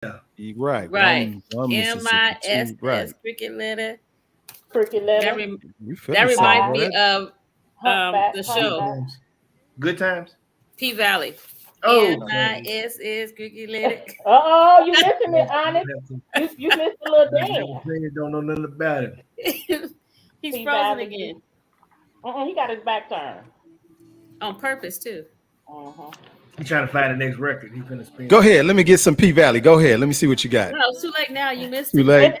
Right. Right. One Mississippi, two. MISS Right. cricket letter. Cricket That letter. rem- You that feeling something, reminds boy? me That, of Humpback. the Good show Humpback. times. Good times. P Valley. Okay. MISS cricket letter. Oh, you missing it, Man, I honest. don't have to. You missed a little I never dance. seen it. Don't know nothing about it. He's P frozen Valley. again He got his back turned. on purpose too. Uh-huh. He's trying to find the next record. He's gonna spin. go ahead. Let me get some P Valley. Go ahead. Let me see what you got. No, it's too late now. You missed Too it. late.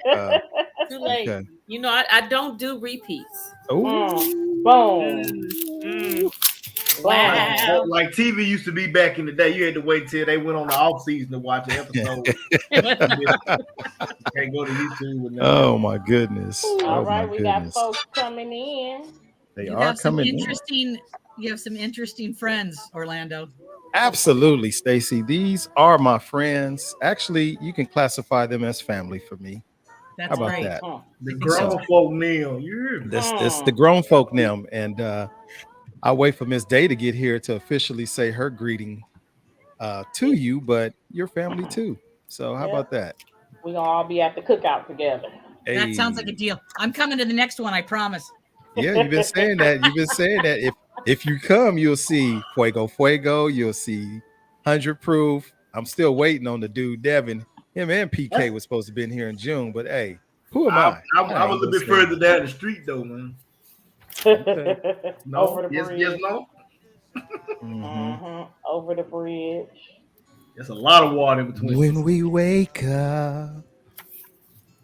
Too late. Okay. You know, I don't do repeats. Boom. Oh. Mm. Wow. Wow. Like TV used to be back in the day. You had to wait till they went on the off season to watch an episode. You can't go to YouTube and Oh my goodness. All Oh my right, we got goodness. folks coming in. They You are have some coming in. interesting. You have some interesting friends, Orlando. Absolutely, Stacy. These are my friends. Actually, you can classify them as family for me. How That's about great. that? the think so. grown folk kneel. You hear me? This the grown folk them, and I wait for Miss Day to get here to officially say her greeting to you, but your family too. So how Yeah. about that? We gonna all be at the cookout together. That sounds like a Hey. deal. I'm coming to the next one. I promise. Yeah, you've been saying that. You've been saying that. If you come, you'll see Fuego Fuego. You'll see 100 Proof. I'm still waiting on the dude Devin. Him and PK was supposed to be in here in June, but hey, who am I? I was a ain't little bit gonna further down the street though, man. No, Over the yes, bridge. yes, no. Over the bridge. There's a lot of water in between. When we wake up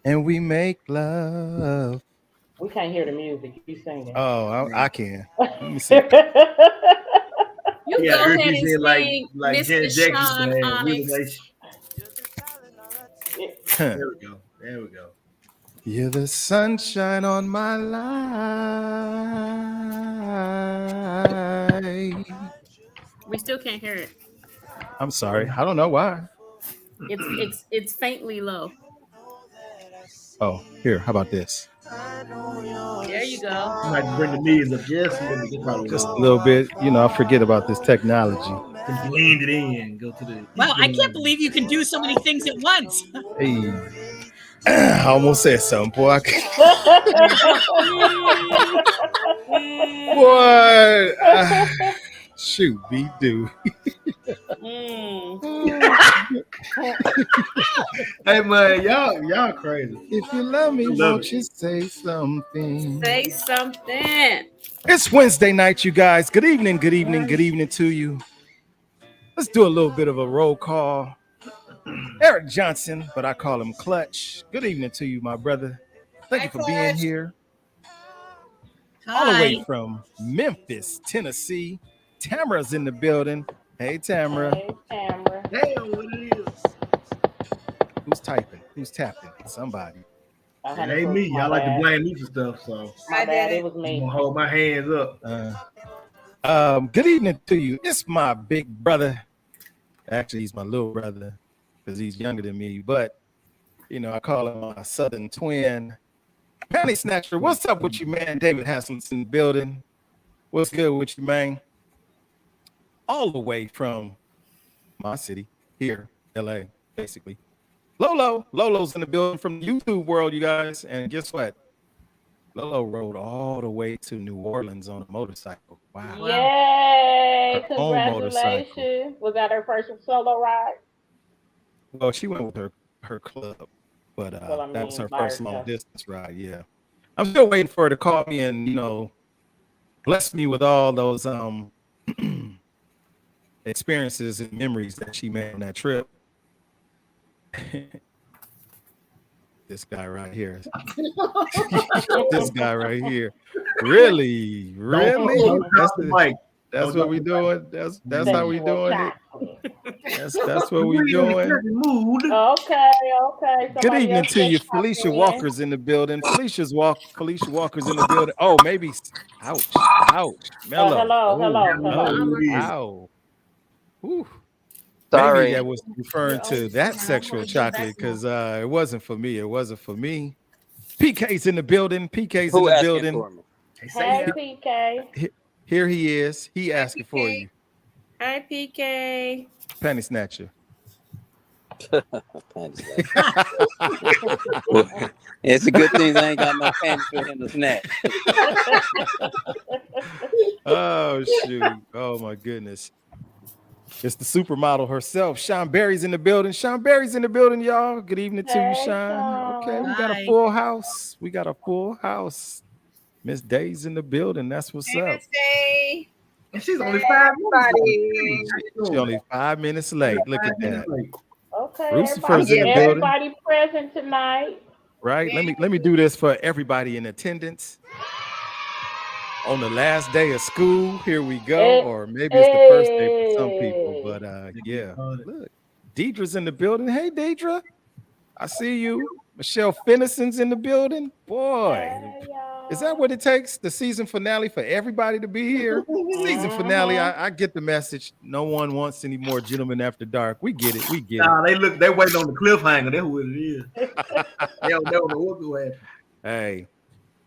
and we make love. We can't hear the music. You singing. Oh, I can. Let me see. You Yeah, go I heard ahead you and say sing like Mr. Janet Jackson Sean said, Onyx. There we go. There we go. You're the sunshine on my life. We still can't hear it. I'm sorry. I don't know why. It's faintly low. Oh, here. How about this? There you go. You might bring the knees up just a little bit. Probably Just a little bit. You know, I forget about this technology. just blend it in. Go to the. Wow, I can't believe you can do so many things at once. Hey. I almost said something, boy. Boy. Shoot, be do. Hey man, y'all crazy. If you love me, Love won't it. you say something? Say something. It's Wednesday night, you guys. Good evening, good evening, good evening to you. Let's do a little bit of a roll call. Eric Johnson, but I call him Clutch. Good evening to you, my brother. Thank you for being here. All the way Hi. from Memphis, Tennessee. Tamara's in the building. Hey, Tamara. Hey, Tamara. Damn, what it is? Who's typing? Who's tapping? Somebody. It ain't me. Y'all like to blame me for stuff, so My bad. It was I'm me. gonna hold my hands up. Good evening to you. It's my big brother. Actually, he's my little brother because he's younger than me. But, you know, I call him my southern twin. Panty Snatcher, what's up with you, man? David Haslam's in the building. What's good with you, man? All the way from my city, here, LA, basically. Lolo's in the building from the YouTube world, you guys. And guess what? Lolo rode all the way to New Orleans on a motorcycle. Wow. Yay! Her own Congratulations. Was that her first solo ride? Well, she went with her club, but Well, I that was mean, her by first long herself. distance ride. Yeah, I'm still waiting for her to call me and, you know, bless me with all those experiences and memories that she made on that trip. This guy right here. This guy right here. Really? That's the mic. That's what we doing. That's how we Sexual doing it. chocolate. That's what we doing. Mood. Okay. Good Somebody evening else to you. just popped Felicia in. Walker's in the building. Felicia Walker's in the building. Oh, maybe. Ouch. Mellow. Hello. Ow. Whew. Sorry. Maybe that was referring to that sexual chocolate because it wasn't for me. It wasn't for me. PK's in the building. PK's in Who the asking building. for me? Hey, PK. Here he is. He asking for you. Hi, PK. Penny snatcher. Panties left. It's a good thing I ain't got no panties for him to snatch. Oh shoot! Oh my goodness! It's the supermodel herself. Sean Berry's in the building. Sean Berry's in the building, y'all. Good evening to you, Hey, Sean. Okay, we got a Hi. full house. We got a full house. Miss Day's in the building. That's what's up. Wednesday. And she's only 5 minutes. She only 5 minutes late. Look at that. Okay, Lucifer's in the building. everybody present tonight. Right? Let me do this for everybody in attendance. On the last day of school, here we go. Or maybe it's the first day for some people. But yeah. Look, Deidre's in the building. Hey, Deidre. I see you. Michelle Finnison's in the building. Boy, Hey, is that what it takes? The season finale for everybody to be here? Season finale, I get the message. No one wants any more Gentlemen After Dark. We get it. We get Nah, they waiting on the cliffhanger. That's what it is. They don't know what's going to happen. Hey,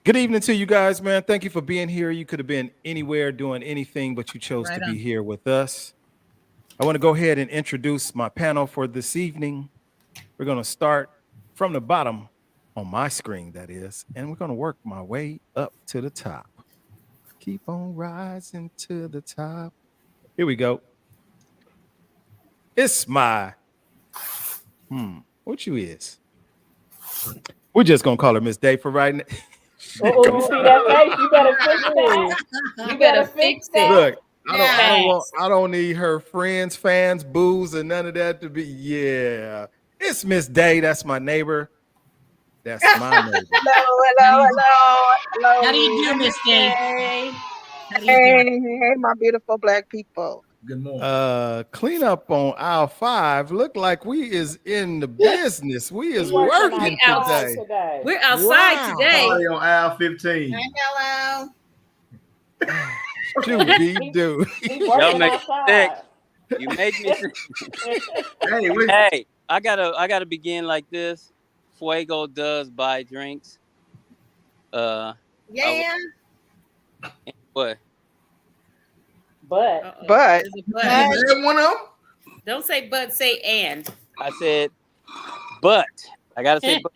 good evening to you guys, man. Thank you for being here. You could have been anywhere doing anything, but you chose to be here with us. I want to go ahead and introduce my panel for this evening. We're going to start from the bottom on my screen, that is, and we're going to work my way up to the top. Keep on rising to the top. Here we go. It's my, what you is? We're just going to call her Miss Day for right now. You see that face? You better fix that. You better fix it. Look, I don't need her friends, fans, booze, and none of that to be. Yeah, it's Miss Day. That's my neighbor. That's my neighbor. Hello. How do you do, Miss Day? Hey, my beautiful black people. Good morning. Clean up on aisle 5. Look like we is in the business. We is working today. We're outside today. Party on aisle 15. Hello. Do. Y'all make me sick. You make me sick. Hey, I gotta begin like this. Fuego does buy drinks. Yeah. What? But There's a but. One of them? Don't say but, say and. I said, but I gotta say, but.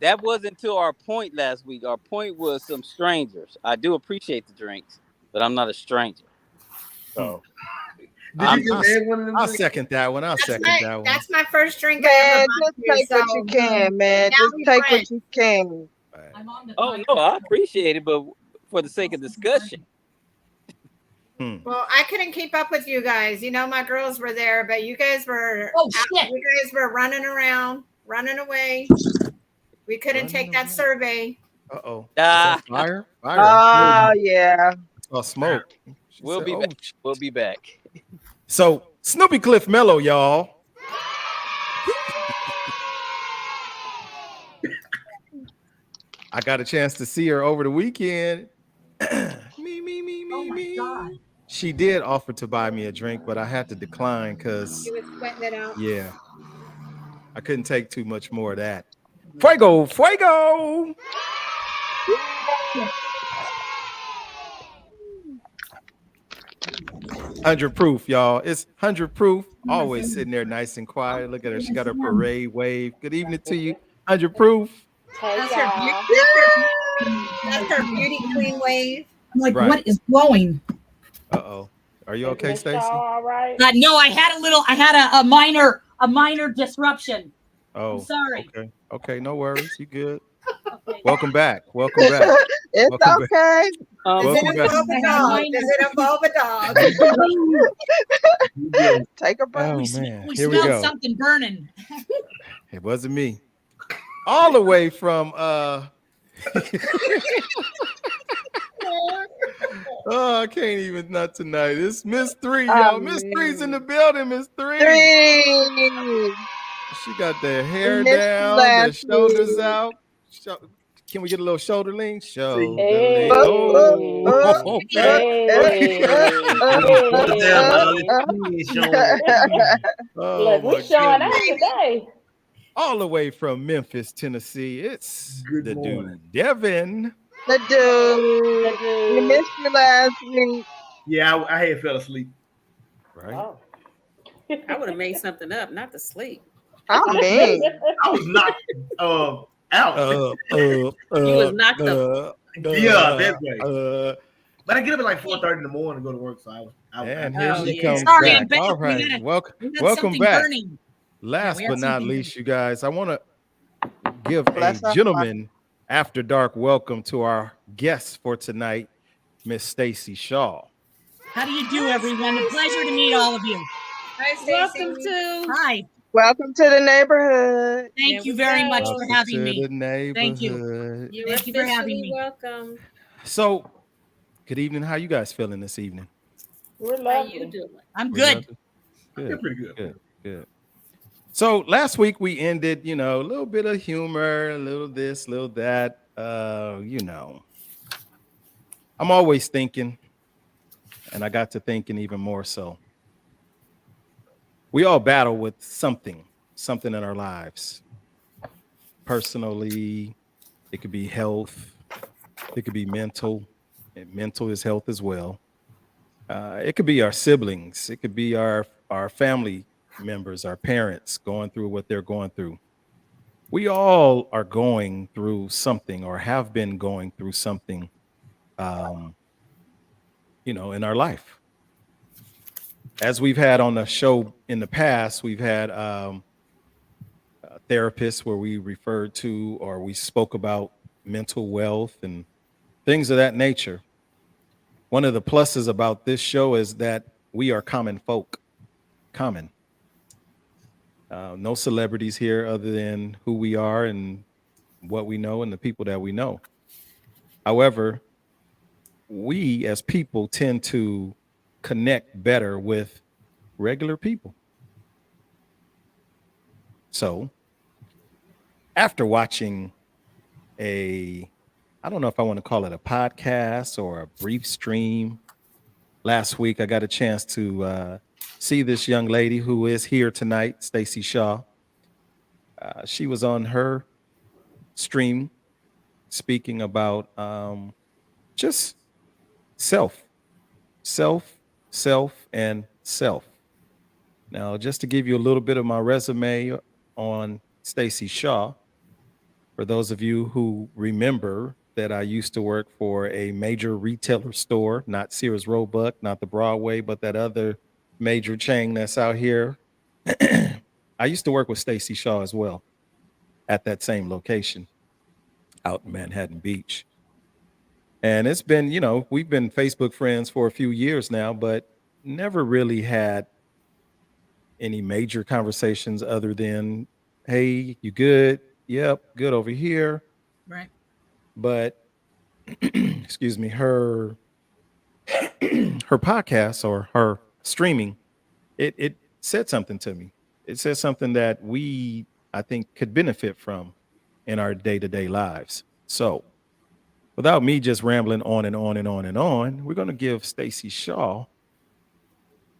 That wasn't to our point last week. Our point was some strangers. I do appreciate the drinks, but I'm not a stranger. So I'll second that one. That's my first drink. Man, just take what you can, man. Just take what you can. Oh no, I appreciate it, but for the sake of discussion. Well, I couldn't keep up with you guys. You know, my girls were there, but you guys were you guys were running around, running away. We couldn't take that survey. Uh-oh. Fire. Oh, yeah. Oh, smoke. We'll be back. We'll be back. So, Snoopy Cliff Mellow, y'all. I got a chance to see her over the weekend. Me. God. She did offer to buy me a drink, but I had to decline because You was sweating it out. Yeah, I couldn't take too much more of that. Fuego! 100 proof, y'all. It's 100 proof. Always sitting there nice and quiet. Look at her. She got her parade wave. Good evening to you. 100 proof. That's her beauty queen wave. I'm like, what is blowing? Uh-oh. Are you okay, Stacy? All right. No, I had a minor disruption. Oh, I'm sorry. Okay, no worries. You good. Okay. Welcome back. It's Welcome okay. Does it involve a dog? Take a breath. Oh, We man. Here smelled we go. something burning. It wasn't me. All the way from oh, I can't even not tonight. It's Miss 3, y'all. Miss 3's in the building, Miss 3. She got the hair down, the shoulders out. Can we get a little shoulder lean? Shoulder lean. Look, we're showing out today. All the way from Memphis, Tennessee. It's the dude, Devin. The dude. We missed you last week. Yeah, I had fell asleep. Right. Oh. I would have made something up, not to sleep. I'm mean. I was knocked out. You was knocked up. Yeah, that's right. But I get up at like 4:30 in the morning to go to work, so and here Oh, she yeah. comes Sorry, back. I'm back. All We right, had welcome something back. burning. Last we had but not something least, you guys, I want to give Bless a her gentleman after dark welcome to our guest for tonight, Miss Stacy Shaw. How do you do, everyone? A pleasure to meet all of you. Hi, Welcome Stacy. to. Hi. Welcome to the neighborhood. Thank There you we very go. much for Welcome having to me. the neighborhood. Thank you. You're Thank you for having officially me. welcome. So, good evening. How you guys feeling this evening? We're How you lovely. doing? I'm We good. love it? They're Good. pretty good. Good. So last week we ended, a little bit of humor, a little this, little that. I'm always thinking, and I got to thinking even more so. We all battle with something in our lives. Personally, it could be health, it could be mental, and mental is health as well. It could be our siblings, it could be our family members, our parents going through what they're going through. We all are going through something or have been going through something, um, in our life. As we've had on the show in the past, we've had therapists where we referred to or we spoke about mental wealth and things of that nature. One of the pluses about this show is that we are common folk, common. No celebrities here other than who we are and what we know and the people that we know. However, we as people tend to connect better with regular people. So after watching I don't know if I want to call it a podcast or a brief stream, last week I got a chance to see this young lady who is here tonight, Stacy Shaw. She was on her stream speaking about just self, and self. Now, just to give you a little bit of my resume on Stacy Shaw, for those of you who remember that I used to work for a major retailer store, not Sears Roebuck, not the Broadway, but that other major chain that's out here. I used to work with Stacy Shaw as well at that same location out in Manhattan Beach. And it's been, we've been Facebook friends for a few years now, but never really had any major conversations other than, hey, you good? Yep, good over here. Right. But excuse me, her podcast or her streaming, it said something to me. It said something that we, I think, could benefit from in our day-to-day lives. So without me just rambling on and on and on and on, we're going to give Stacy Shaw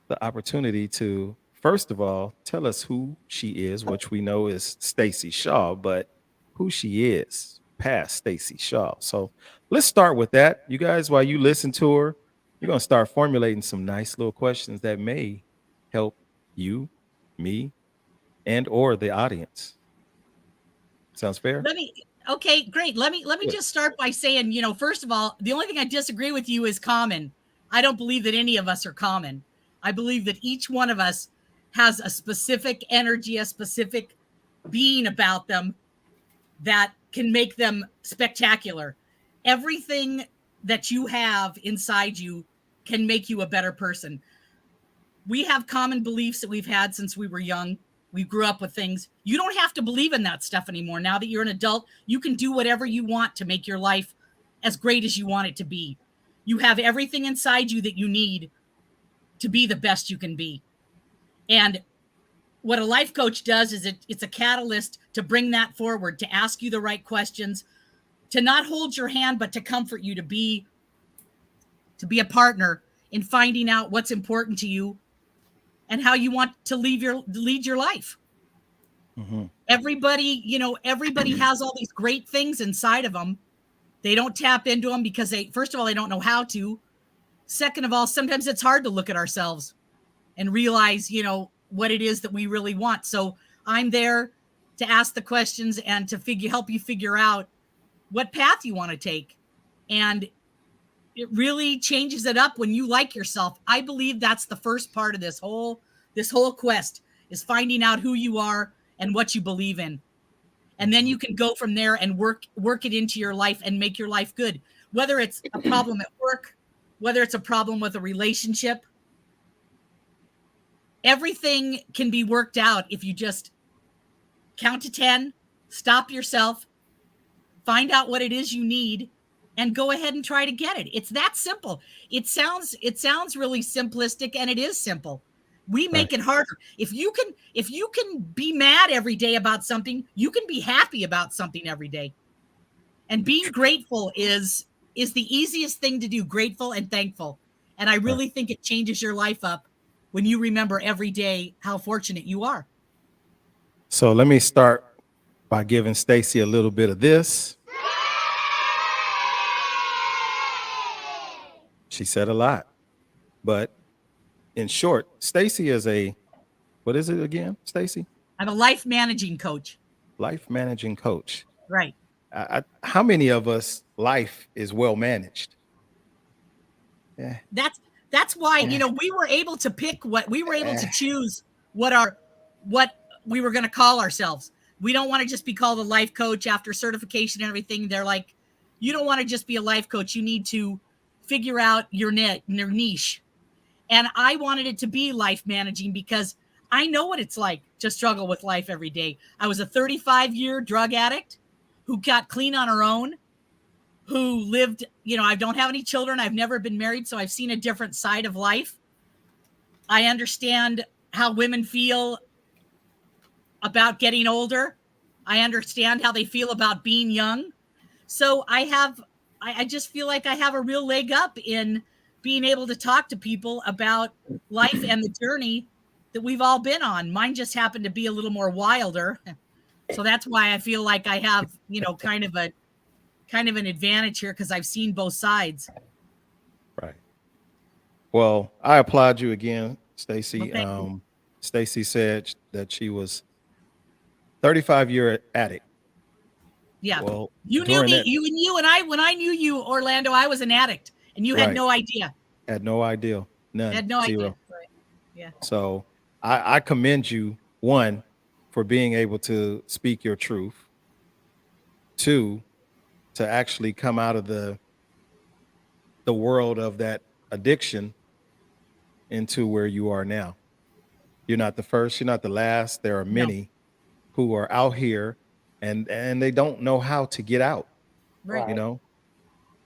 the opportunity to, first of all, tell us who she is, which we know is Stacy Shaw, but who she is past Stacy Shaw. So let's start with that. You guys, while you listen to her, you're going to start formulating some nice little questions that may help you, me, and or the audience. Sounds fair? Okay, great. Let me just start by saying, first of all, the only thing I disagree with you is common. I don't believe that any of us are common. I believe that each one of us has a specific energy, a specific being about them that can make them spectacular. Everything that you have inside you can make you a better person. We have common beliefs that we've had since we were young. We grew up with things. You don't have to believe in that stuff anymore. Now that you're an adult, you can do whatever you want to make your life as great as you want it to be. You have everything inside you that you need to be the best you can be. And what a life coach does is it's a catalyst to bring that forward, to ask you the right questions, to not hold your hand, but to comfort you, to be a partner in finding out what's important to you and how you want to lead your life. Mm-hmm. Everybody has all these great things inside of them. They don't tap into them because first of all, they don't know how to. Second of all, sometimes it's hard to look at ourselves and realize, what it is that we really want. So I'm there to ask the questions and to help you figure out what path you want to take. And it really changes it up when you like yourself. I believe that's the first part of this whole quest, is finding out who you are and what you believe in. And then you can go from there and work it into your life and make your life good. Whether it's a problem at work, whether it's a problem with a relationship, everything can be worked out if you just count to 10, stop yourself, find out what it is you need, and go ahead and try to get it. It's that simple. It sounds really simplistic, and it is simple. We make it harder. If you can be mad every day about something, you can be happy about something every day. And being grateful is the easiest thing to do, grateful and thankful. And I really think it changes your life up when you remember every day how fortunate you are. So let me start by giving Stacy a little bit of this. She said a lot, but in short, Stacy is what is it again, Stacy? I'm a life managing coach. Life managing coach. Right. How many of us life is well managed? Yeah. That's why, we were able to pick to choose what we were going to call ourselves. We don't want to just be called a life coach after certification and everything. They're like, you don't want to just be a life coach. You need to figure out your niche. And I wanted it to be life managing because I know what it's like to struggle with life every day. I was a 35-year drug addict who got clean on her own, who lived, I don't have any children. I've never been married, so I've seen a different side of life. I understand how women feel about getting older. I understand how they feel about being young. So I just feel like I have a real leg up in being able to talk to people about life and the journey that we've all been on. Mine just happened to be a little more wilder. So that's why I feel like I have, kind of an advantage here because I've seen both sides. Right. Well, I applaud you again, Stacy. Well, Stacy said that she was 35-year addict. Yeah. Well, you knew me, when I knew you, Orlando, I was an addict and you had no idea. Had no idea. None. Had no Zero. idea. Right. Yeah. So I commend you, one, for being able to speak your truth. Two, to actually come out of the world of that addiction into where you are now. You're not the first, you're not the last. There are many who are out here and they don't know how to get out. Right.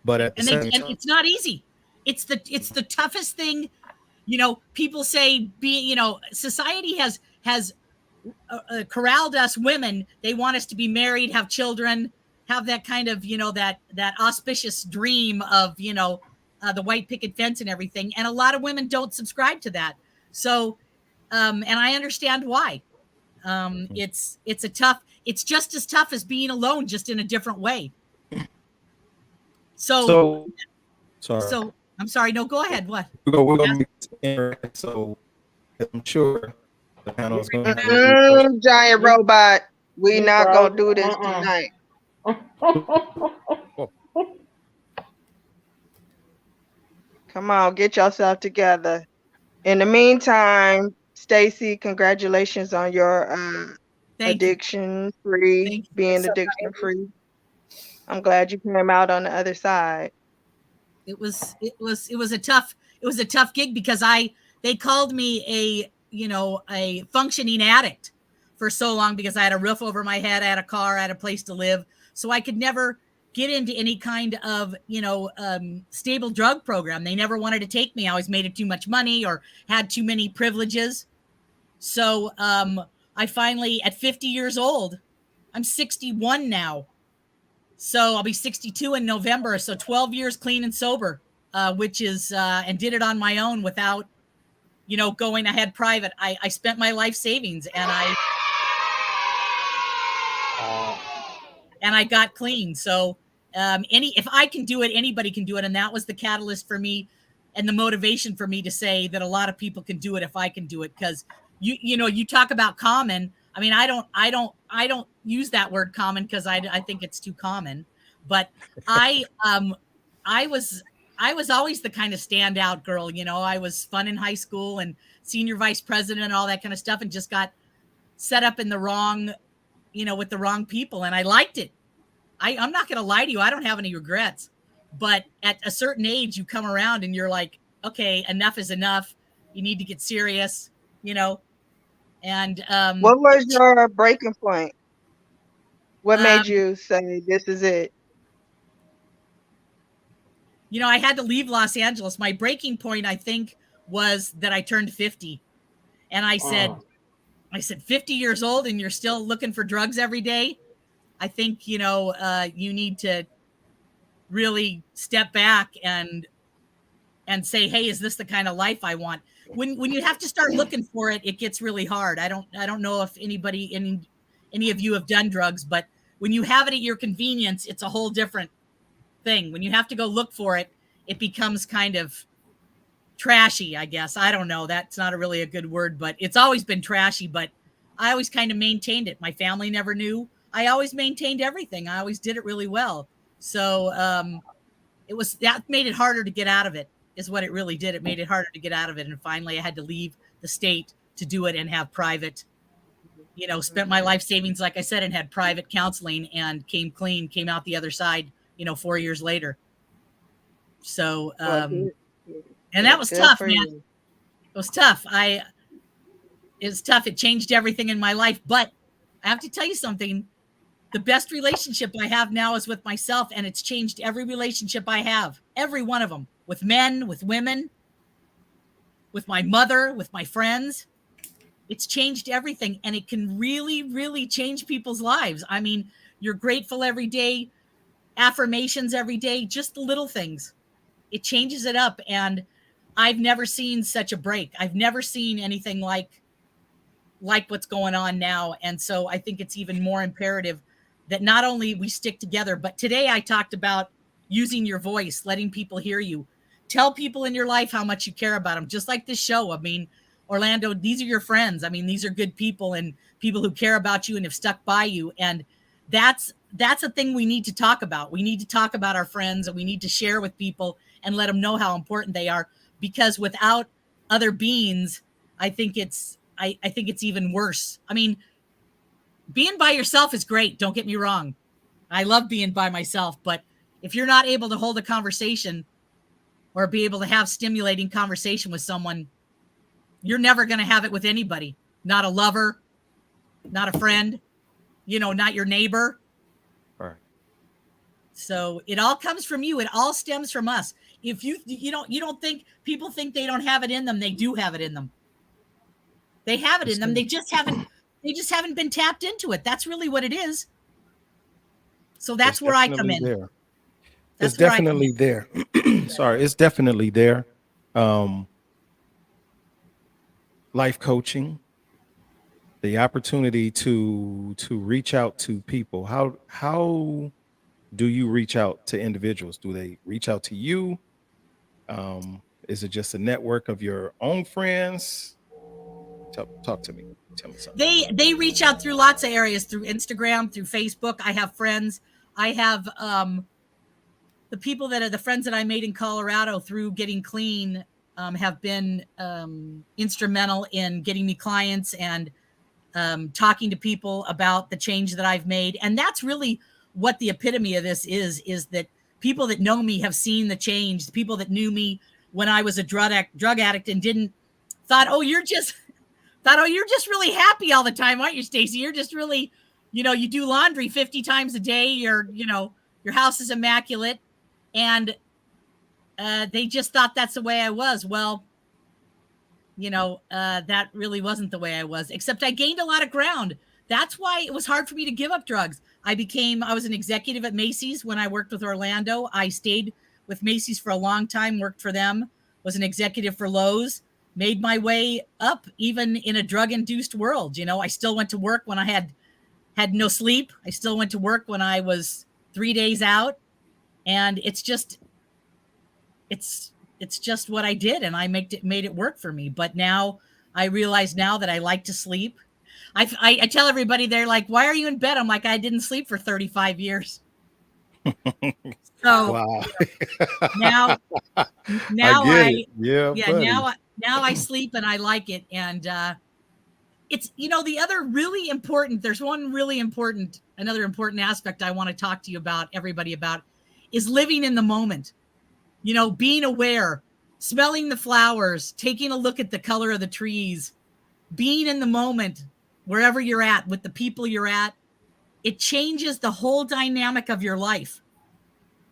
But at and it's not easy. It's the toughest thing. People say society has corralled us women. They want us to be married, have children, have that kind of, that auspicious dream of, the white picket fence and everything. And a lot of women don't subscribe to that. So, and I understand why. It's just as tough as being alone, just in a different way. So I'm sorry. No, go ahead. What? We're going to so I'm sure the panel is going to giant robot. We're not going to do this tonight. Come on, get yourself together. In the meantime, Stacy, congratulations on your addiction free, being addiction free. I'm glad you came out on the other side. It was a tough gig because they called me a functioning addict for so long because I had a roof over my head, I had a car, I had a place to live. So I could never get into any kind of, stable drug program. They never wanted to take me. I always made it too much money or had too many privileges. So I finally, at 50 years old, I'm 61 now. So I'll be 62 in November. So 12 years clean and sober, which is, and did it on my own without, going ahead private. I spent my life savings and I got clean. So if I can do it, anybody can do it. And that was the catalyst for me and the motivation for me to say that a lot of people can do it if I can do it, because you talk about common. I mean, I don't use that word common because I think it's too common. But I was always the kind of standout girl. I was fun in high school and senior vice president and all that kind of stuff, and just got set up in the wrong, with the wrong people. And I liked it. I'm not going to lie to you. I don't have any regrets. But at a certain age, you come around and you're like, okay, enough is enough. You need to get serious, And what was your breaking point? What made you say this is it? I had to leave Los Angeles. My breaking point, I think, was that I turned 50. And I said, 50 years old and you're still looking for drugs every day. I think, you need to really step back and say, hey, is this the kind of life I want? When you have to start looking for it, it gets really hard. I don't know if any of you have done drugs, but when you have it at your convenience, it's a whole different thing. When you have to go look for it, it becomes kind of trashy, I guess. I don't know. That's not really a good word, but it's always been trashy, but I always kind of maintained it. My family never knew. I always maintained everything. I always did it really well. So that made it harder to get out of it, is what it really did. It made it harder to get out of it. And finally I had to leave the state to do it and have private, spent my life savings, like I said, and had private counseling and came clean, came out the other side, 4 years later. So, and that was tough, man. It was tough. It was tough. It changed everything in my life, but I have to tell you something. The best relationship I have now is with myself, and it's changed every relationship I have, every one of them, with men, with women, with my mother, with my friends. It's changed everything, and it can really, really change people's lives. I mean, you're grateful every day, affirmations every day, just the little things. It changes it up, and I've never seen such a break. I've never seen anything like what's going on now, and so I think it's even more imperative that not only we stick together, but today I talked about using your voice, letting people hear you. Tell people in your life how much you care about them, just like this show. I mean, Orlando, these are your friends. I mean, these are good people and people who care about you and have stuck by you. And that's a thing we need to talk about. We need to talk about our friends, and we need to share with people and let them know how important they are, because without other beings, I think it's even worse. I mean, being by yourself is great. Don't get me wrong. I love being by myself, but if you're not able to hold a conversation or be able to have stimulating conversation with someone, you're never going to have it with anybody. Not a lover, not a friend, not your neighbor. Right. So it all comes from you. It all stems from us. If you don't think people think they don't have it in them, they do have it in them. They have it in them. They just haven't been tapped into it. That's really what it is. So that's where I come in. There. It's definitely there. Sorry, it's definitely there. Life coaching, the opportunity to reach out to people. How do you reach out to individuals? Do they reach out to you? Is it just a network of your own friends? Talk to me. Tell me something. They reach out through lots of areas, through Instagram, through Facebook. I have friends. I have the people that are the friends that I made in Colorado through Getting Clean have been instrumental in getting me clients and talking to people about the change that I've made. And that's really what the epitome of this is that people that know me have seen the change. The people that knew me when I was a drug addict and thought, you're just really happy all the time, aren't you, Stacy? You're just really, you do laundry 50 times a day. Your house is immaculate. And they just thought that's the way I was. Well, that really wasn't the way I was, except I gained a lot of ground. That's why it was hard for me to give up drugs. I was an executive at Macy's when I worked with Orlando. I stayed with Macy's for a long time, worked for them, was an executive for Lowe's, made my way up even in a drug-induced world. I still went to work when I had no sleep. I still went to work when I was 3 days out. And it's just what I did, and I made it work for me. But now I realize now that I like to sleep. I tell everybody, they're like, why are you in bed? I'm like, I didn't sleep for 35 years. So wow. now I get it. Yeah, yeah, buddy. now I sleep and I like it. And it's, the other really important, there's another important aspect I want to talk to you about, everybody about, is living in the moment. Being aware, smelling the flowers, taking a look at the color of the trees, being in the moment, wherever you're at, with the people you're at. It changes the whole dynamic of your life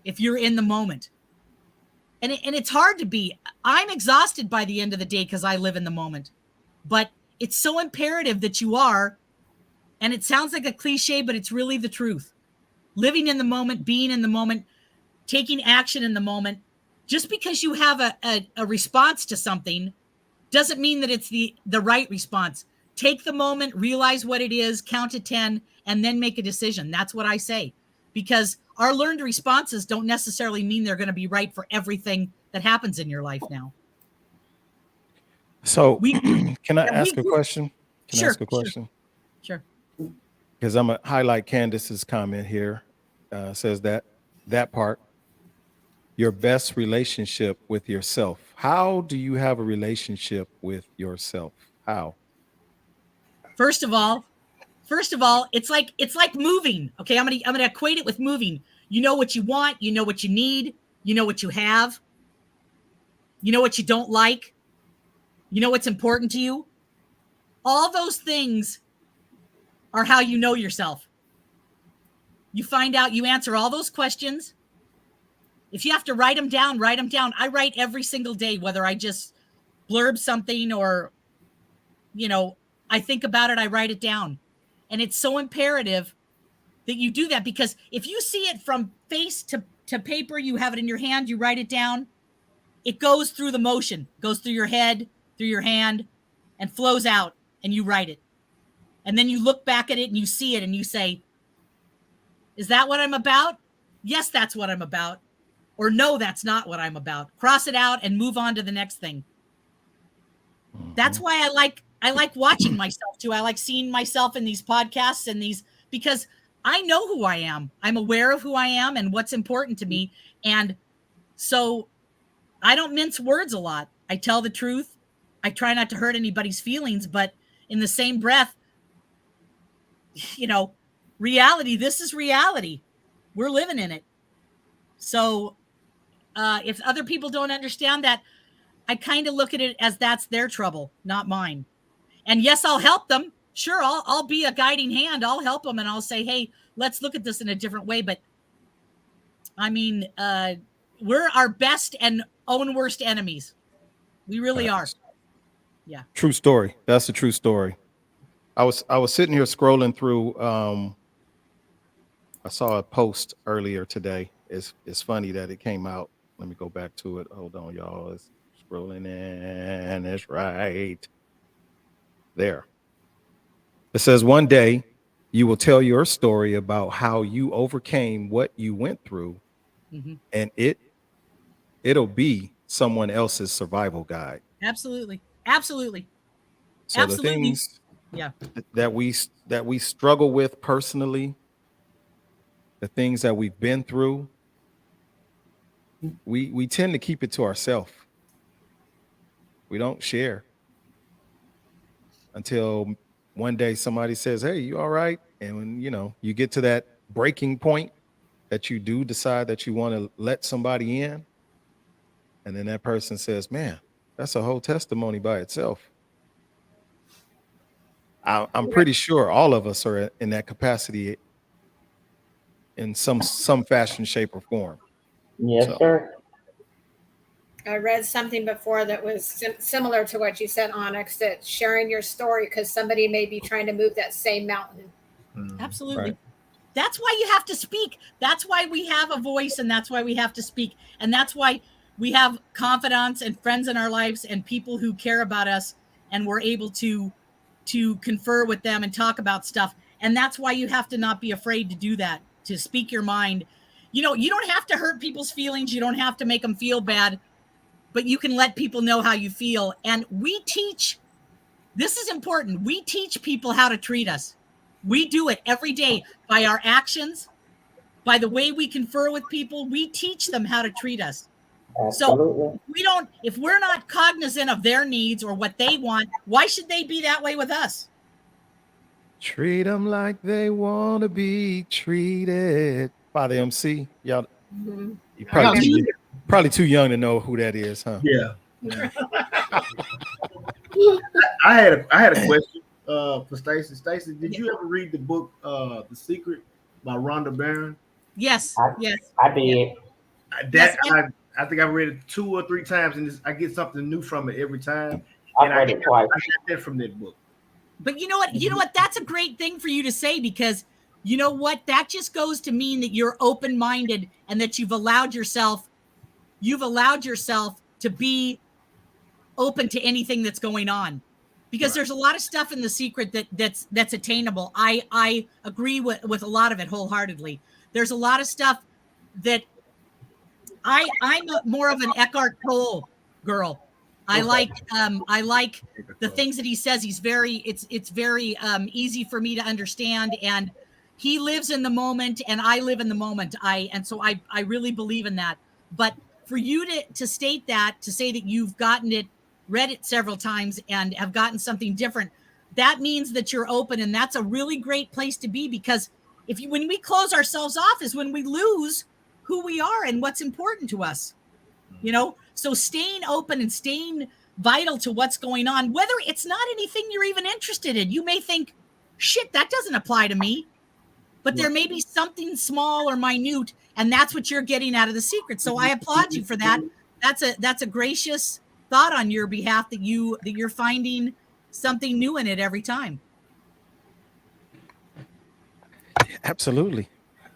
if you're in the moment. And it's hard to be. I'm exhausted by the end of the day because I live in the moment. But it's so imperative that you are, and it sounds like a cliche, but it's really the truth. Living in the moment, being in the moment, taking action in the moment. Just because you have a response to something doesn't mean that it's the right response. Take the moment, realize what it is, count to 10, and then make a decision. That's what I say. Because our learned responses don't necessarily mean they're going to be right for everything that happens in your life now. So can I ask a question? Can I ask a question? Sure. Because I'm going to highlight Candace's comment here. Says that part. Your best relationship with yourself. How do you have a relationship with yourself? How? First of all, it's like moving. Okay, I'm gonna equate it with moving. You know what you want, you know what you need, you know what you have, you know what you don't like, you know what's important to you. All those things are how you know yourself. You find out, you answer all those questions. If you have to write them down, write them down. I write every single day, whether I just blurb something or, I think about it, I write it down. And it's so imperative that you do that, because if you see it from face to paper, you have it in your hand, you write it down, it goes through the motion, goes through your head, through your hand, and flows out, and you write it. And then you look back at it and you see it and you say, is that what I'm about? Yes, that's what I'm about. Or no, that's not what I'm about. Cross it out and move on to the next thing. That's why I like watching myself too. I like seeing myself in these podcasts and these, because I know who I am. I'm aware of who I am and what's important to me. And so I don't mince words a lot. I tell the truth. I try not to hurt anybody's feelings, but in the same breath, reality, this is reality. We're living in it. So if other people don't understand that, I kind of look at it as that's their trouble, not mine. And yes, I'll help them. Sure, I'll be a guiding hand. I'll help them and I'll say, hey, let's look at this in a different way. But I mean, we're our best and own worst enemies. We really are. Yeah. True story. That's a true story. I was sitting here scrolling through. I saw a post earlier today. It's funny that it came out. Let me go back to it. Hold on, y'all. It's scrolling in. It's right there. It says, one day you will tell your story about how you overcame what you went through, and it'll be someone else's survival guide. Absolutely. So the things that we struggle with personally, the things that we've been through, we tend to keep it to ourselves. We don't share until one day somebody says, hey, you all right? And when you get to that breaking point that you do decide that you want to let somebody in, and then that person says, man, that's a whole testimony by itself. I'm pretty sure all of us are in that capacity in some fashion, shape, or form. Yes, sir. I read something before that was similar to what you said, Onyx, that sharing your story because somebody may be trying to move that same mountain. Absolutely. Right. That's why you have to speak. That's why we have a voice, and that's why we have to speak. And that's why we have confidants and friends in our lives and people who care about us, and we're able to confer with them and talk about stuff. And that's why you have to not be afraid to do that, to speak your mind. You don't have to hurt people's feelings. You don't have to make them feel bad, but you can let people know how you feel. And we teach This is important. We teach people how to treat us. We do it every day by our actions, by the way we confer with people. We teach them how to treat us. Absolutely. So if we're not cognizant of their needs or what they want, why should they be that way with us? Treat them like they want to be treated. By the MC. Y'all, you're probably too young to know who that is, huh? Yeah. I had a question for Stacy. Stacy, did you ever read the book The Secret by Rhonda Barron? Yes. Yes. I did. I think I've read it 2 or 3 times, and I get something new from it every time. I've read it twice. I got that from that book. But you know what? That's a great thing for you to say, because you know what? That just goes to mean that you're open-minded and that you've allowed yourself to be open to anything that's going on. Because there's a lot of stuff in The Secret that's attainable. I agree with a lot of it wholeheartedly. There's a lot of stuff that I'm more of an Eckhart Tolle girl. I like the things that he says. It's very easy for me to understand, and he lives in the moment and I live in the moment. So I really believe in that. But for you to state that, to say that you've read it several times and have gotten something different, that means that you're open, and that's a really great place to be, because when we close ourselves off is when we lose who we are and what's important to us. So staying open and staying vital to what's going on, whether it's not anything you're even interested in. You may think, shit, that doesn't apply to me, but there may be something small or minute, and that's what you're getting out of The Secret. So I applaud you for that. That's a gracious thought on your behalf, that you're finding something new in it every time. Absolutely.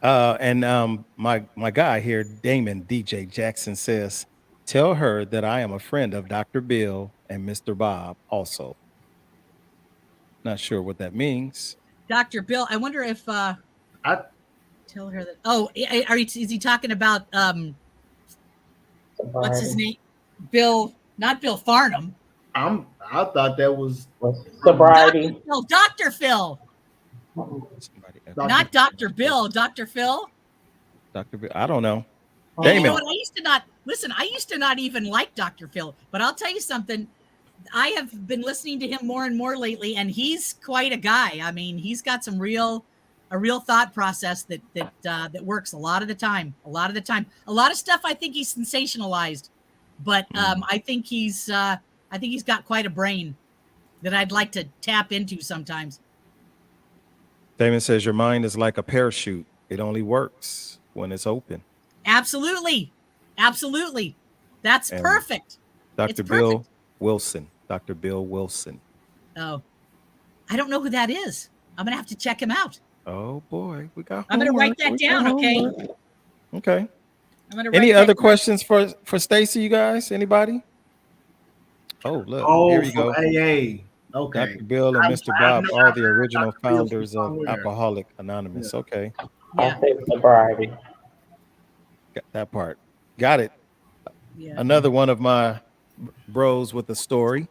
And my guy here, Damon DJ Jackson, says, tell her that I am a friend of Dr. Bill and Mr. Bob also. Not sure what that means. Dr. Bill, I wonder if I tell her that. Oh, is he talking about what's his name? Bill, not Bill Farnham. I thought that was sobriety. Dr. Phil. Not Dr. Bill, Dr. Phil. Dr. Bill, I don't know. Damon. You know what? I used to not even like Dr. Phil, but I'll tell you something. I have been listening to him more and more lately, and he's quite a guy. I mean, he's got a real thought process that works a lot of the time. A lot of stuff I think he's sensationalized, but I think he's got quite a brain that I'd like to tap into sometimes. Damon says your mind is like a parachute. It only works when it's open. Absolutely. That's perfect. Dr. Bill Wilson. Dr. Bill Wilson. Oh, I don't know who that is. I'm going to have to check him out. Oh boy, I'm going to write that down. Okay. Any other questions for Stacy, you guys? Anybody? Oh, look. Here we go. AA. Okay. Dr. Bill and Mr. Bob are the original founders of Alcoholic Anonymous. Yeah. Okay. Yeah. Sobriety. Got that part. Got it. Yeah. Another one of my bros with a story.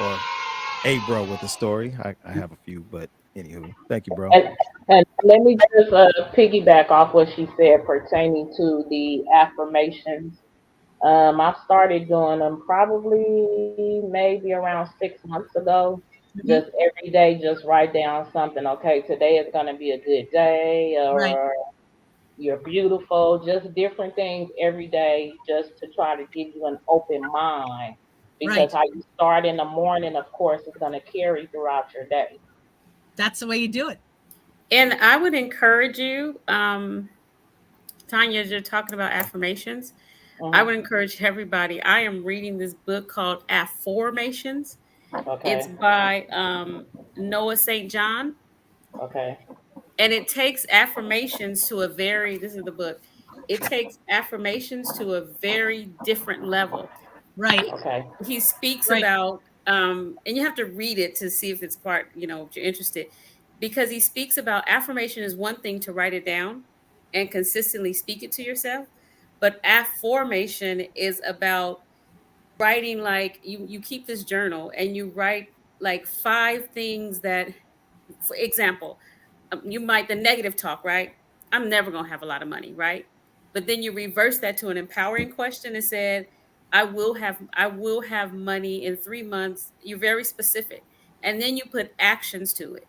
Or a bro with a story. I have a few, but anywho. Thank you, bro. And let me just piggyback off what she said pertaining to the affirmations. I started doing them probably maybe around 6 months ago. Mm-hmm. Just every day, just write down something. Okay, today is going to be a good day, or you're beautiful. Just different things every day, just to try to give you an open mind. Because how you start in the morning, of course, is going to carry throughout your day. That's the way you do it. And I would encourage you, Tanya, as you're talking about affirmations, I would encourage everybody. I am reading this book called Affirmations. Okay. It's by Noah St. John. Okay. And it takes affirmations to this is the book. It takes affirmations to a very different level. Right. Okay. He speaks about, and you have to read it to see if it's part, if you're interested, because he speaks about affirmation is one thing to write it down and consistently speak it to yourself. But affirmation is about writing, like you keep this journal and you write like 5 things that, for example, you might, the negative talk, right? I'm never going to have a lot of money, right? But then you reverse that to an empowering question and said, I will have money in 3 months. You're very specific. And then you put actions to it.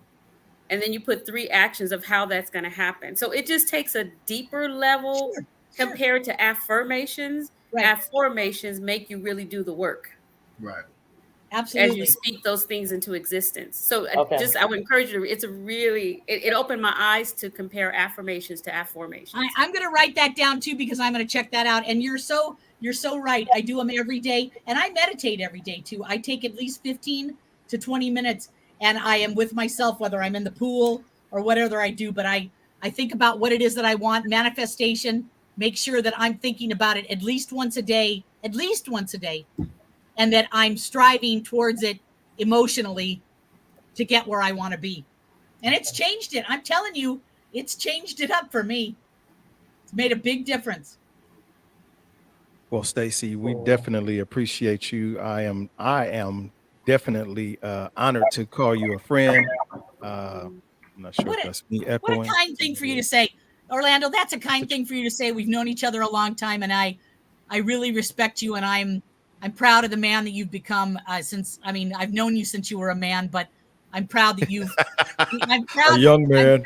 And then you put 3 actions of how that's going to happen. So it just takes a deeper level compared to affirmations. Right. Affirmations make you really do the work. Right. Absolutely. As you speak those things into existence. So Okay. I would encourage you to, it's a really, it opened my eyes to compare affirmations to affirmations. I'm going to write that down too, because I'm going to check that out. And you're so right. I do them every day, and I meditate every day too. I take at least 15 to 20 minutes, and I am with myself, whether I'm in the pool or whatever I do. But I think about what it is that I want, manifestation, make sure that I'm thinking about it at least once a day, and that I'm striving towards it emotionally to get where I want to be. And it's changed it. I'm telling you, it's changed it up for me. It's made a big difference. Well, Stacy, we definitely appreciate you. I am definitely honored to call you a friend. I'm not sure if that's me echoing. What a kind thing for you to say, Orlando. That's a kind thing for you to say. We've known each other a long time, and I really respect you, and I'm proud of the man that you've become. I've known you since you were a man, but I'm proud that you've. I'm proud. A young man.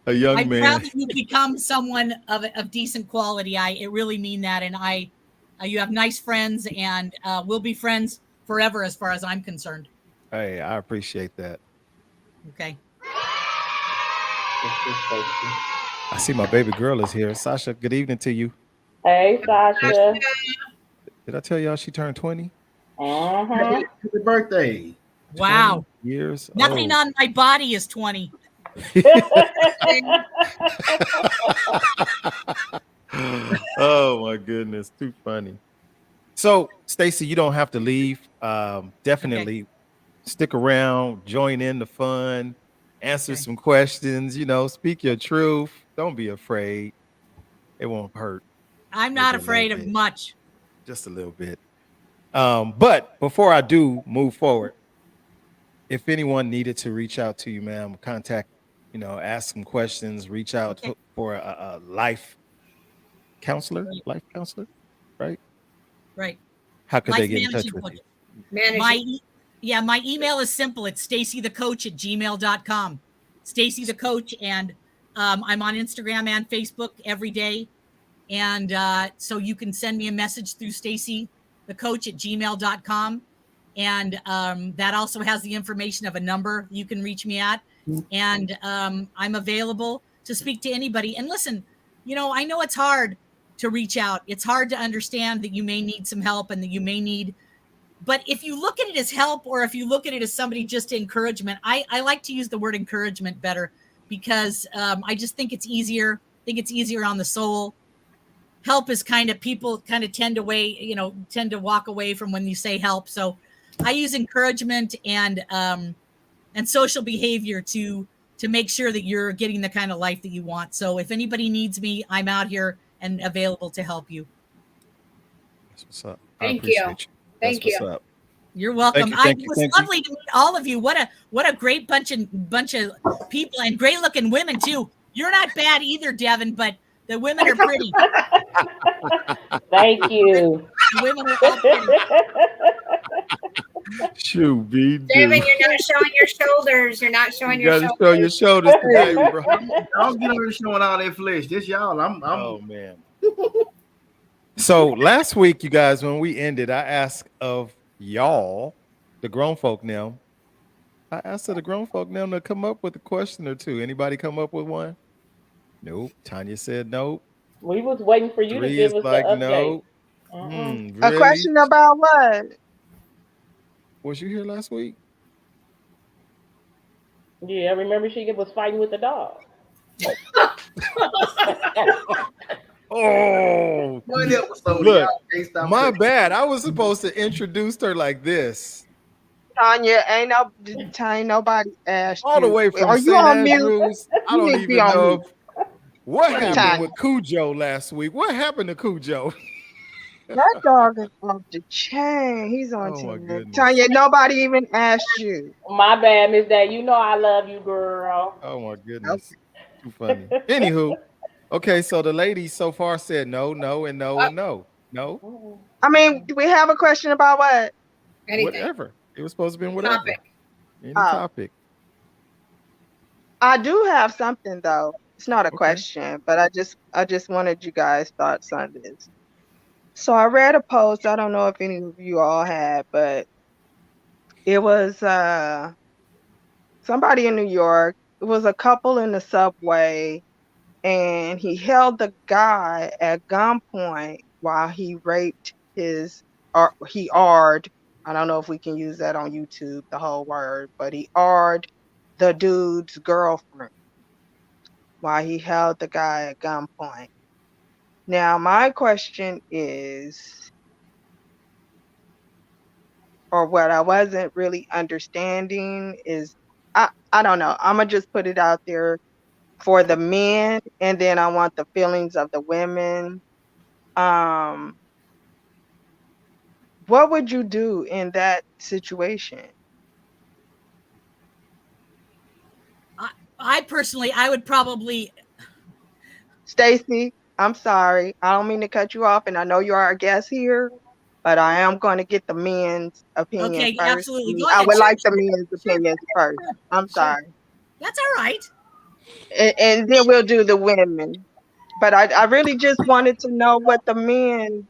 A young I'm man. proud that you've become someone of decent quality. I really mean that, and you have nice friends, and we'll be friends forever, as far as I'm concerned. Hey, I appreciate that. Okay. I see my baby girl is here. Sasha, good evening to you. Hey, Sasha. Did I tell y'all she turned 20? Uh-huh. Happy birthday. Wow. Years Nothing old. on my body is 20. Oh my goodness, too funny. So, Stacy, you don't have to leave. Definitely stick around, join in the fun, answer some questions, speak your truth. Don't be afraid. It won't hurt. I'm not afraid of much. Just a little bit. But before I do move forward, if anyone needed to reach out to you, ma'am, contact, ask some questions, reach out for a life counselor, right? Right. How could they get in touch with you? My email is simple. It's stacythecoach@gmail.com. Stacy the Coach, and I'm on Instagram and Facebook every day. And so you can send me a message through stacythecoach@gmail.com. And that also has the information of a number you can reach me at. And I'm available to speak to anybody. And listen, I know it's hard to reach out. It's hard to understand that you may need some help and that you may need, but if you look at it as help, or if you look at it as somebody just encouragement, I like to use the word encouragement better, because I just think it's easier. I think it's easier on the soul. Help is people tend to walk away from when you say help. So I use encouragement and social behavior to make sure that you're getting the kind of life that you want. So if anybody needs me, I'm out here and available to help you. That's what's up. Thank you. Thank you. What's up. You're welcome. Thank It you, was lovely to meet all of you. What a great bunch of people, and great looking women too. You're not bad either, Devin, but the women are pretty. Thank you. The women are all pretty. Shoot, B. David, you're not showing your shoulders. You're not showing your shoulders. You gotta show your shoulders today, bro. Y'all get over showing all that flesh. This y'all. Oh man. So last week, you guys, when we ended, I asked of y'all, the grown folk now. I asked of the grown folk now to come up with a question or two. Anybody come up with one? Nope. Tanya said nope. We was waiting for you to give us the update. No. Really? A question about what? Was you here last week? Yeah, remember she was fighting with the dog. Oh, look, my bad. I was supposed to introduce her like this. Tanya, ain't nobody asked all the way from Are you on Andrews. I don't even know what happened Tanya. with Cujo last week. What happened to Cujo? That dog is off the chain. He's on Oh my 10. goodness. Tanya, nobody even asked you. My bad, Miss Day. You know I love you, girl. Oh my Okay. goodness. Too funny. Anywho, okay, so the ladies so far said no, no, and no, and no. No, I mean, do we have a question about what? Anything. whatever. It was supposed to be whatever. Topic. Any Oh, topic. I do have something though. It's not a Okay. question, but I just wanted you guys' thoughts on this. So I read a post, I don't know if any of you all had, but it was somebody in New York. It was a couple in the subway, and he held the guy at gunpoint while he raped his, or he r'd. I don't know if we can use that on YouTube, the whole word, but he r'd the dude's girlfriend while he held the guy at gunpoint. Now, my question is, or what I wasn't really understanding is, I don't know. I'm gonna just put it out there for the men, and then I want the feelings of the women. Um, what would you do in that situation? I personally, I would probably. Stacy, I'm sorry. I don't mean to cut you off, and I know you are a guest here, but I am going to get the men's opinion Okay, first. absolutely. Go I ahead. would Sure, like the sure, men's sure, opinions first. sure, I'm sure. sorry. That's all right. And then we'll do the women. But I really just wanted to know what the men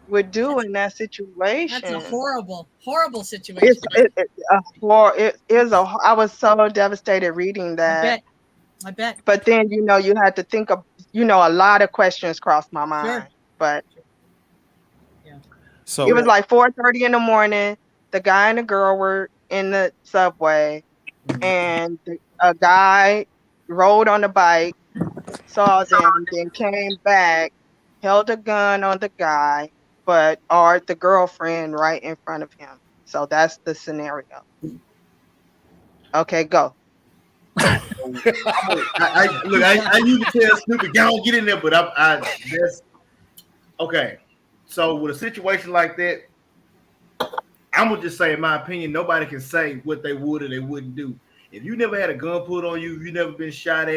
would do in that That's a situation. horrible, horrible situation. It is a. I was so devastated reading I that. bet. I bet. But then you had to think of a lot of questions crossed my Sure. mind. But Yeah. So it was like 4:30 in the morning. The guy and the girl were in the subway, and a guy rode on the bike, saw them, then came back, held a gun on the guy, but or the girlfriend right in front of him. So that's the scenario. Okay, go. I usually tell stupid, don't get in there, but that's okay. So with a situation like that, I'm gonna just say, in my opinion, nobody can say what they would or they wouldn't do. If you never had a gun put on you, if you never been shot.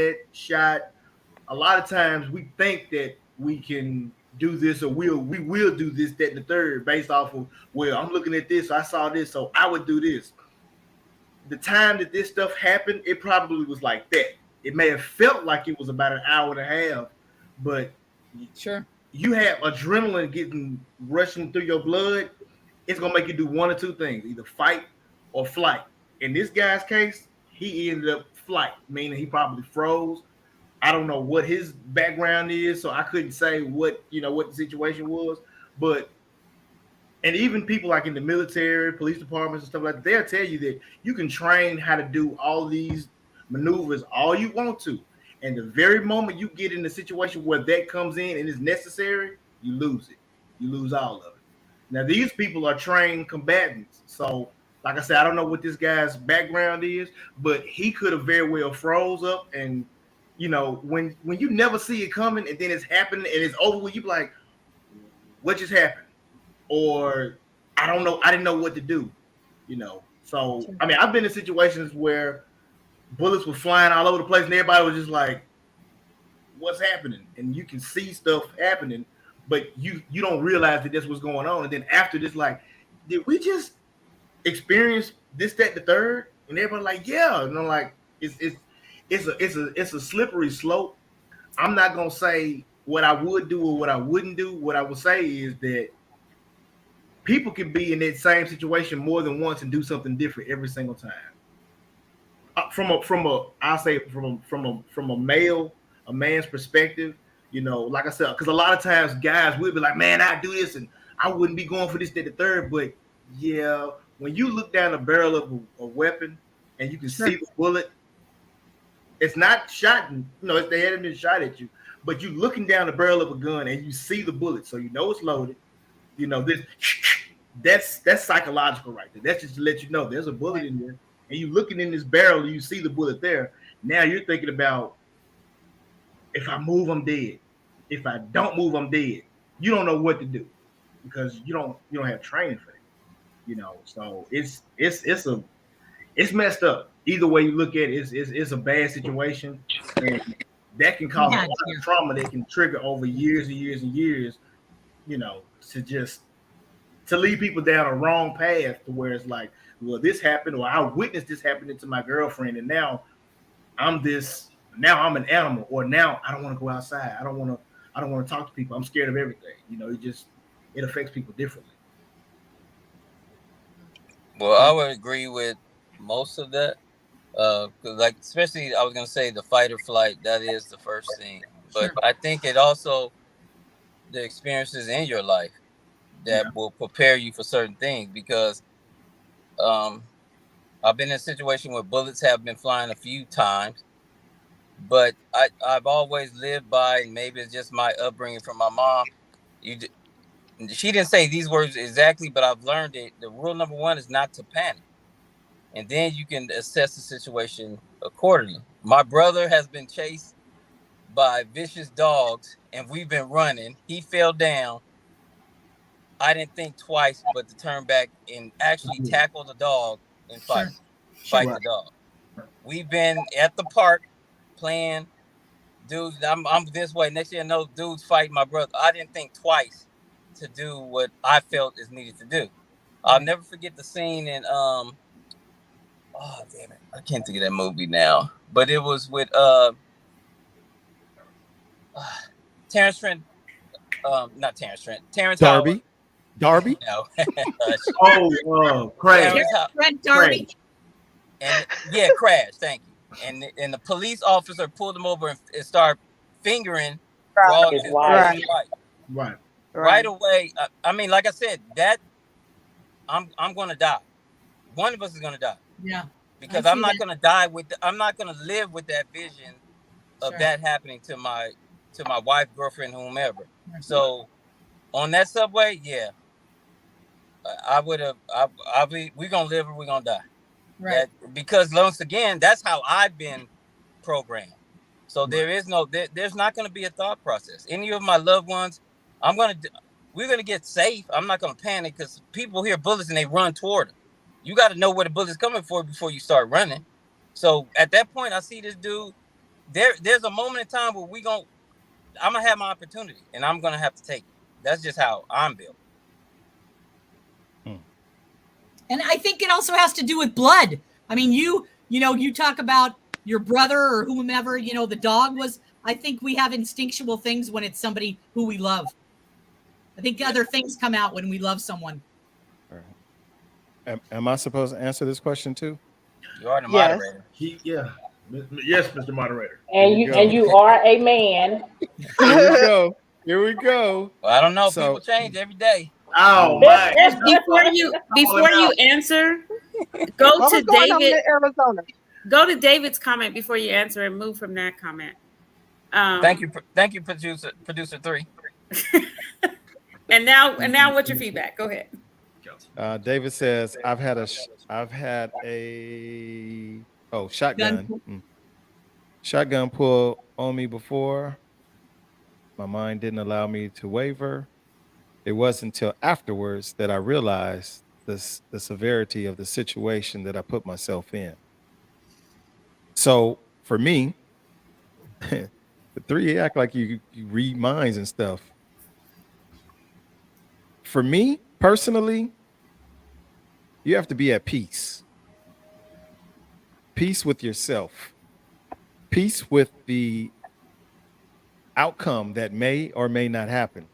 A lot of times we think that we can do this or we will do this, that, and the third based off of, well, I'm looking at this, I saw this, so I would do this. The time that this stuff happened, it probably was like that. It may have felt like it was about an hour and a half, but Sure. you have adrenaline getting rushing through your blood. It's gonna make you do one or two things: either fight or flight. In this guy's case, he ended up flight, meaning he probably froze. I don't know what his background is, so I couldn't say what the situation was. But and even people like in the military, police departments and stuff like that, they'll tell you that you can train how to do all these maneuvers all you want to. And the very moment you get in a situation where that comes in and is necessary, you lose it. You lose all of it. Now, these people are trained combatants. So, like I said, I don't know what this guy's background is, but he could have very well froze up. And, when you never see it coming and then it's happening and it's over with, you be like, what just happened? Or I don't know. I didn't know what to do, So, I mean, I've been in situations where bullets were flying all over the place and everybody was just like, what's happening? And you can see stuff happening, but you don't realize that that's what's going on. And then after this, like, did we just experience this, that, the third? And everybody like, yeah. And I'm like, it's a slippery slope. I'm not gonna say what I would do or what I wouldn't do. What I would say is that people can be in that same situation more than once and do something different every single time. From a man's perspective, like I said, because a lot of times guys will be like, man, I do this and I wouldn't be going for this, that, the third. But yeah, when you look down the barrel of a weapon and you can see the bullet, it's not shot, they hadn't been shot at you, but you looking down the barrel of a gun and you see the bullet, so it's loaded. That's psychological right there. That's just to let you know there's a bullet in there, and you looking in this barrel and you see the bullet there. Now you're thinking about, if I move, I'm dead. If I don't move, I'm dead. You don't know what to do. because you don't have training for that, you know. So it's messed up. Either way you look at it, it's a bad situation, and that can cause a lot of trauma that can trigger over years and years and years, you know, to lead people down a wrong path to where it's like, well, this happened, or I witnessed this happening to my girlfriend, and now I'm an animal, or now I don't want to go outside. I don't want to talk to people. I'm scared of everything. You know, it affects people differently. Well, I would agree with most of that. Like, especially, I was gonna say the fight or flight. That is the first thing, but I think it also the experiences in your life that will prepare you for certain things. Because I've been in a situation where bullets have been flying a few times, but I've always lived by, and maybe it's just my upbringing from my mom. She didn't say these words exactly, but I've learned it. The rule number one is not to panic, and then you can assess the situation accordingly. My brother has been chased by vicious dogs, and we've been running. He fell down. I didn't think twice, but to turn back and actually tackle the dog and fight the dog. We've been at the park playing. Dudes, I'm this way. Next thing I know, dudes fighting my brother. I didn't think twice to do what I felt is needed to do. I'll never forget the scene in oh damn it, I can't think of that movie now. But it was with Terrence Trent, not Terrence Trent, Terrence Howard. Darby. No. Crash. Darby. And yeah, Crash. Thank you. And the police officer pulled him over and started fingering his wife. Right away. I mean, like I said, that I'm gonna die. One of us is gonna die. Yeah. Because I'm not gonna die I'm not gonna live with that vision of that happening to my wife, girlfriend, whomever. So on that subway, yeah, we're gonna live or we're gonna die. Right. Because once again, that's how I've been programmed. So there's not going to be a thought process. Any of my loved ones, we're going to get safe. I'm not going to panic because people hear bullets and they run toward them. You got to know where the bullet's coming for before you start running. So at that point, I see this dude. There's a moment in time where I'm going to have my opportunity and I'm going to have to take it. That's just how I'm built. And I think it also has to do with blood. I mean, you talk about your brother or whomever, the dog was, I think we have instinctual things when it's somebody who we love. I think other things come out when we love someone. All right. Am I supposed to answer this question too? You are the moderator. Yes, Mr. Moderator. And you are a man. Here we go. Well, I don't know. People change every day. Oh my! Before you answer, go to David. Arizona. Go to David's comment before you answer and move from that comment. Thank you, producer 3. And now, what's your feedback? Go ahead. David says, I've had a shotgun pull on me before. My mind didn't allow me to waver. It wasn't until afterwards that I realized the severity of the situation that I put myself in. So for me, the 3, act like you read minds and stuff. For me personally, you have to be at peace. Peace with yourself. Peace with the outcome that may or may not happen.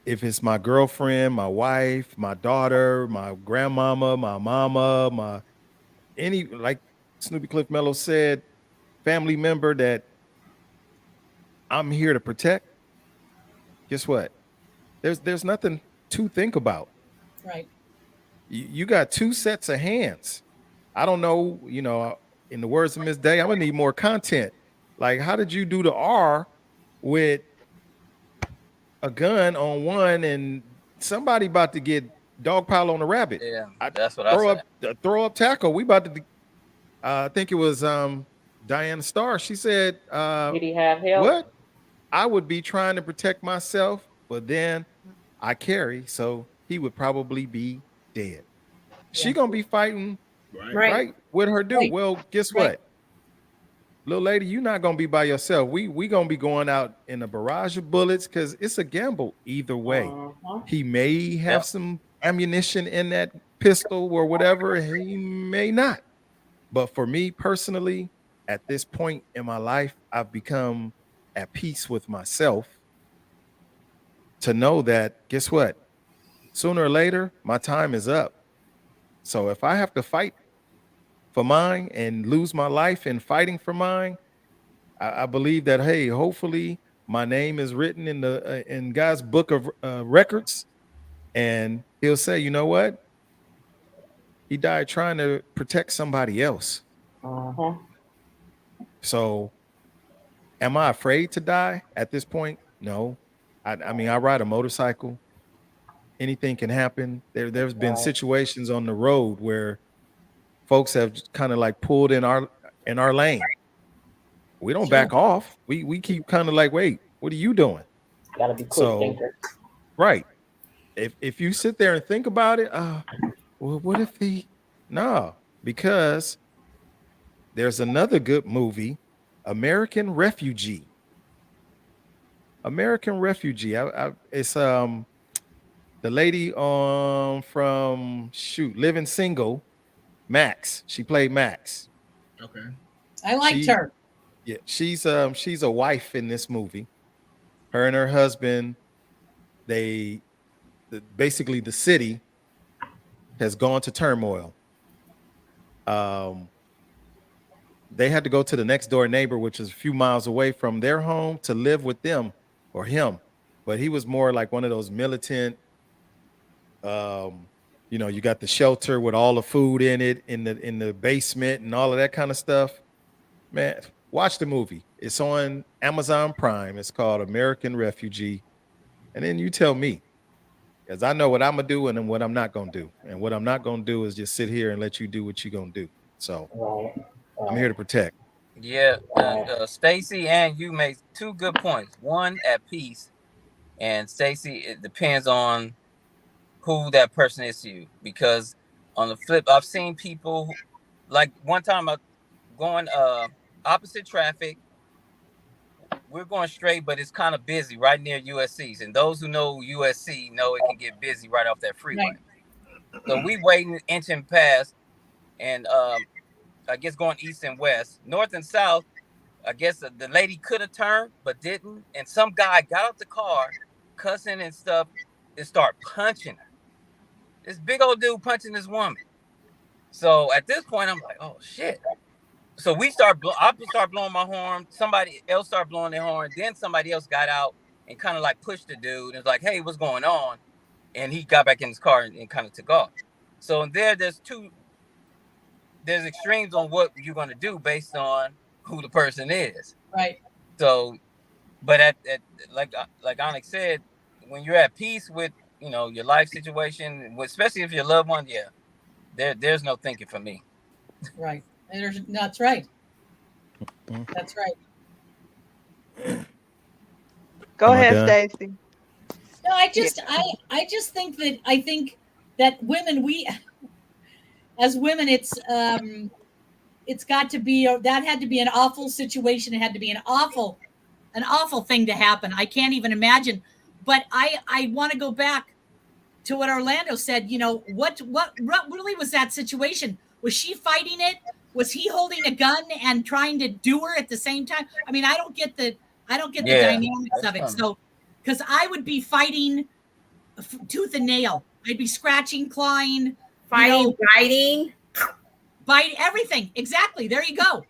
If it's my girlfriend, my wife, my daughter, my grandmama, my mama, like Snoopy Cliff Mello said, family member that I'm here to protect, guess what? There's nothing to think about. Right. You got 2 sets of hands. I don't know, in the words of Miss Day, I'm gonna need more content. Like, how did you do the R with a gun on one and somebody about to get dog pile on a rabbit? Yeah, that's what I said. Throw up tackle. We about to, I think it was Diana Starr. She said, did he have help? What? I would be trying to protect myself, but then I carry, so he would probably be dead. She gonna be fighting, right? With her dude. Well, guess what? Little lady, you're not gonna be by yourself. We gonna be going out in a barrage of bullets because it's a gamble either way. He may have some ammunition in that pistol or whatever. He may not. But for me personally, at this point in my life, I've become at peace with myself to know that, guess what? Sooner or later, my time is up. So if I have to fight for mine and lose my life in fighting for mine, I believe that, hey, hopefully my name is written in the in God's book of records, and He'll say, you know what? He died trying to protect somebody else. So, am I afraid to die at this point? No. I mean, I ride a motorcycle. Anything can happen. There's been situations on the road where folks have kind of like pulled in our lane. We don't back off. We keep kind of like, wait, what are you doing? Gotta be quick thinker. Right. If you sit there and think about it, well, what if he? No, because there's another good movie, American Refugee. American Refugee. It's the lady from Living Single, Max. She played Max. Okay. I liked her. Yeah, she's a wife in this movie. Her and her husband, basically the city has gone to turmoil. They had to go to the next door neighbor, which is a few miles away from their home, to live with them or him. But he was more like one of those militant, you got the shelter with all the food in it in the basement and all of that kind of stuff. Man, watch the movie. It's on Amazon Prime. It's called American Refugee. And then you tell me, because I know what I'm going to do and what I'm not going to do. And what I'm not going to do is just sit here and let you do what you're going to do. So I'm here to protect. Yeah, Stacy and you made two good points. One, at peace, and Stacy, it depends on who that person is to you. Because on the flip, I've seen people like one time I going opposite traffic. We're going straight, but it's kind of busy right near USC's. And those who know USC know it can get busy right off that freeway. Right. So we waiting, inching past, and I guess going east and west, north and south. I guess the lady could have turned, but didn't. And some guy got out the car, cussing and stuff, and start punching her. This big old dude punching this woman. So at this point, I'm like, oh shit. So I start blowing my horn. Somebody else started blowing their horn. Then somebody else got out and kind of like pushed the dude. And was like, hey, what's going on? And he got back in his car and kind of took off. So there's extremes on what you're going to do based on who the person is. Right. So, but at like Onyx said, when you're at peace with, your life situation, especially if your loved one, there's no thinking for me. Right. That's right. That's right. Go ahead, Stacy. No, I just think that women, as women, it's got to be that had to be an awful situation. It had to be an awful thing to happen. I can't even imagine. But I want to go back to what Orlando said. What really was that situation? Was she fighting it? Was he holding a gun and trying to do her at the same time? I mean, I don't get the dynamics of it. So, because I would be fighting tooth and nail. I'd be scratching, clawing, biting, everything. Exactly. There you go.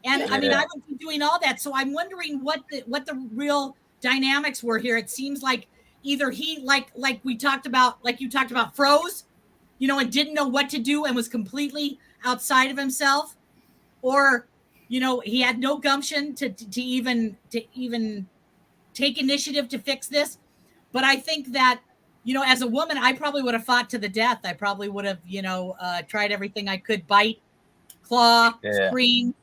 And I mean, I would be doing all that. So I'm wondering what the real dynamics were here. It seems like either he, like you talked about, froze, and didn't know what to do and was completely outside of himself, or he had no gumption to even take initiative to fix this. But I think that as a woman, I probably would have fought to the death. I probably would have tried everything I could, bite, claw, scream,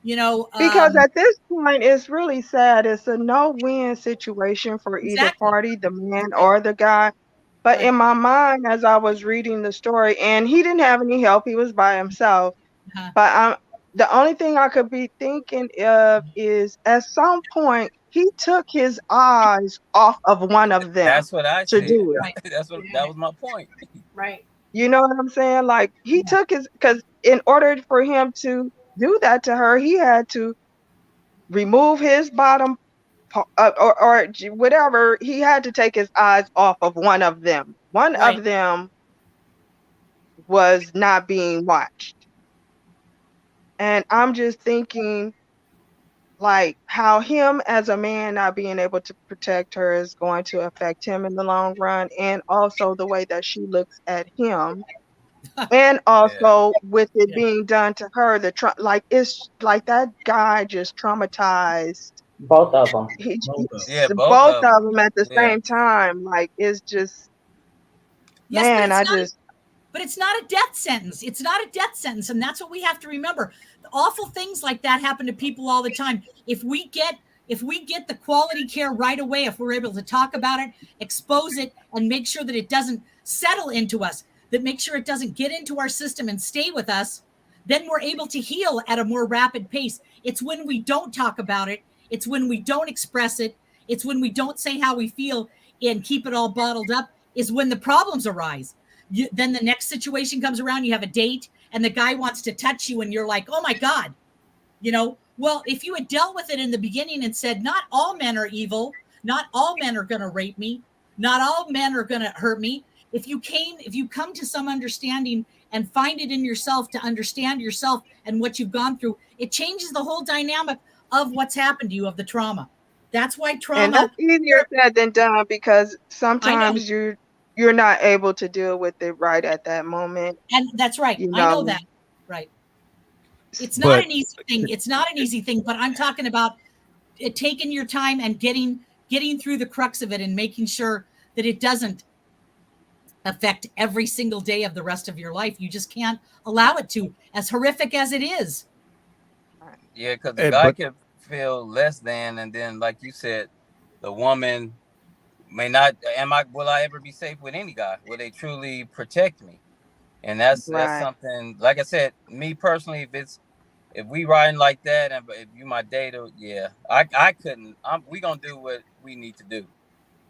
You know, because at this point, it's really sad. It's a no-win situation for either exactly. party, the man or the guy. But Right. in my mind, as I was reading the story, and he didn't have any help, he was by himself. But the only thing I could be thinking of is at some point he took his eyes off of one of them That's what I to said. do it. Right. That was my point. Right. You know what I'm saying? Like he Yeah. took his, because in order for him to do that to her, he had to remove his bottom or whatever. He had to take his eyes off of one of them. One Right. of them was not being watched. And I'm just thinking, like, how him as a man not being able to protect her is going to affect him in the long run, and also the way that she looks at him, and also with it Yeah. being done to her, like it's like that guy just traumatized. Both of them. Yeah, both Both of of them. them at the Yeah. same time. Like it's just, Yes, but man, it's I not. just, But it's not a death sentence. It's not a death sentence, and that's what we have to remember. Awful things like that happen to people all the time. If we get the quality care right away, if we're able to talk about it, expose it, and make sure that it doesn't settle into us, that make sure it doesn't get into our system and stay with us, then we're able to heal at a more rapid pace. It's when we don't talk about it, it's when we don't express it, it's when we don't say how we feel and keep it all bottled up, is when the problems arise. Then the next situation comes around, you have a date, and the guy wants to touch you, and you're like, oh my God, well, if you had dealt with it in the beginning and said, not all men are evil, not all men are going to rape me, not all men are going to hurt me. If you come to some understanding and find it in yourself to understand yourself and what you've gone through, it changes the whole dynamic of what's happened to you, of the trauma. That's why and trauma. that's easier said than done, because I know. sometimes you're not able to deal with it right at that moment. And that's right. I know that. Right. It's not an easy thing. It's not an easy thing, but I'm talking about it, taking your time and getting through the crux of it and making sure that it doesn't affect every single day of the rest of your life. You just can't allow it to, as horrific as it is. Yeah, because the guy can feel less than, and then, like you said, the woman may not. Will I ever be safe with any guy? Will they truly protect me? And that's something. Like I said, me personally, if we riding like that, and if you my dater, yeah, I couldn't. We gonna do what we need to do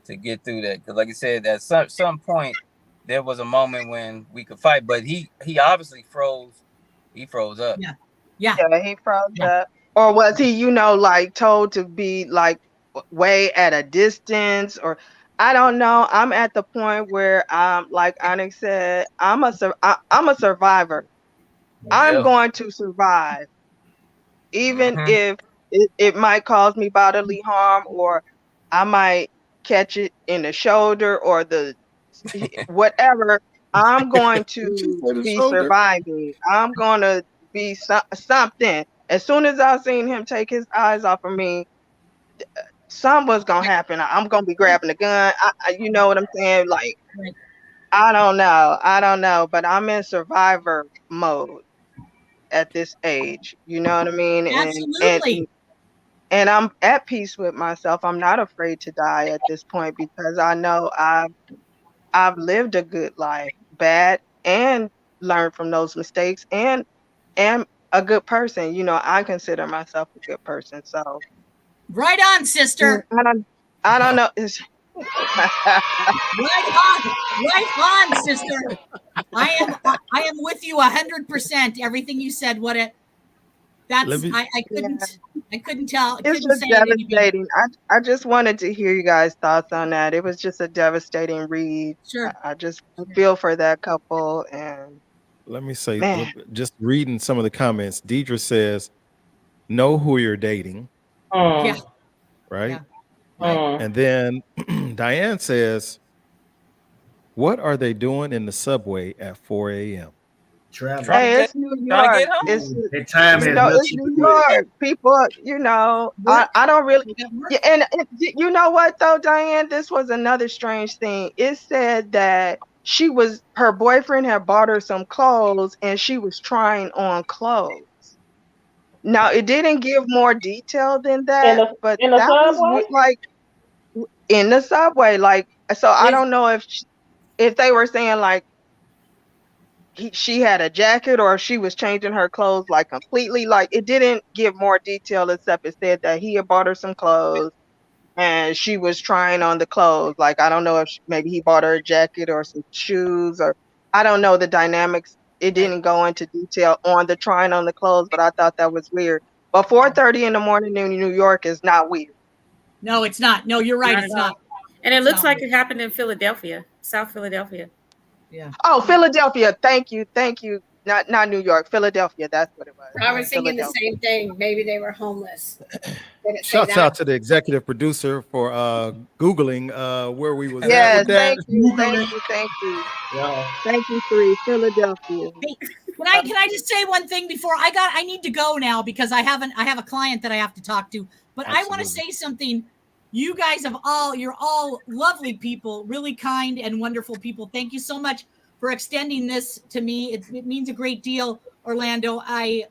to get through that. Because, like I said, at some point, there was a moment when we could fight, but he obviously froze. He froze up. Yeah, he froze up. Or was he, like told to be like way at a distance? Or I don't know. I'm at the point where like Onyx said, I'm a survivor. I'm going to survive, even if it might cause me bodily harm, or I might catch it in the shoulder or the whatever. I'm going to be surviving. I'm going to be something. As soon as I seen him take his eyes off of me, something was gonna happen. I'm gonna be grabbing a gun. You know what I'm saying? Like, I don't know, but I'm in survivor mode at this age. You know what I mean? Absolutely. And I'm at peace with myself. I'm not afraid to die at this point, because I know I've lived a good life, bad, and learned from those mistakes, and am a good person. I consider myself a good person. So right on, sister. I don't know. Right on, sister. I am with you 100%. Everything you said. I couldn't tell. It's just devastating. I just wanted to hear you guys' thoughts on that. It was just a devastating read. Sure. I just feel for that couple. And let me say, just reading some of the comments, Deidre says, know who you're dating. Yeah. Right. Yeah. Right. And then Diane says, what are they doing in the subway at 4 a.m.? Hey, it's New York. It's New York. People, I don't really. Yeah, and you know what though, Diane? This was another strange thing. It said that her boyfriend had bought her some clothes, and she was trying on clothes. Now it didn't give more detail than In that, the but in the that was subway. like in the subway. Like, so I don't know if they were saying like she had a jacket or she was changing her clothes like completely. Like it didn't give more detail except it said that he had bought her some clothes and she was trying on the clothes. Like I don't know if maybe he bought her a jacket or some shoes, or I don't know the dynamics. It didn't go into detail on the trying on the clothes, but I thought that was weird. But 4:30 in the morning in New York is not weird. No, it's not. No, you're right. Not It's at all. not. And it It's looks not like weird. it happened in Philadelphia, South Philadelphia. Yeah. Oh, Philadelphia. Thank you. Not New York. Philadelphia. That's what it was. I was thinking the Philadelphia. same thing. Maybe they were homeless. Did it say Shouts that? out to the executive producer for Googling where we was at Yes. with that. Thank you. Thank you. Yeah. Thank you, Three. Philadelphia. Hey, can I just say one thing before I need to go now because I have a client that I have to talk to. But I want to say something. You guys you're all lovely people, really kind and wonderful people. Thank you so much for extending this to me. It means a great deal, Orlando. I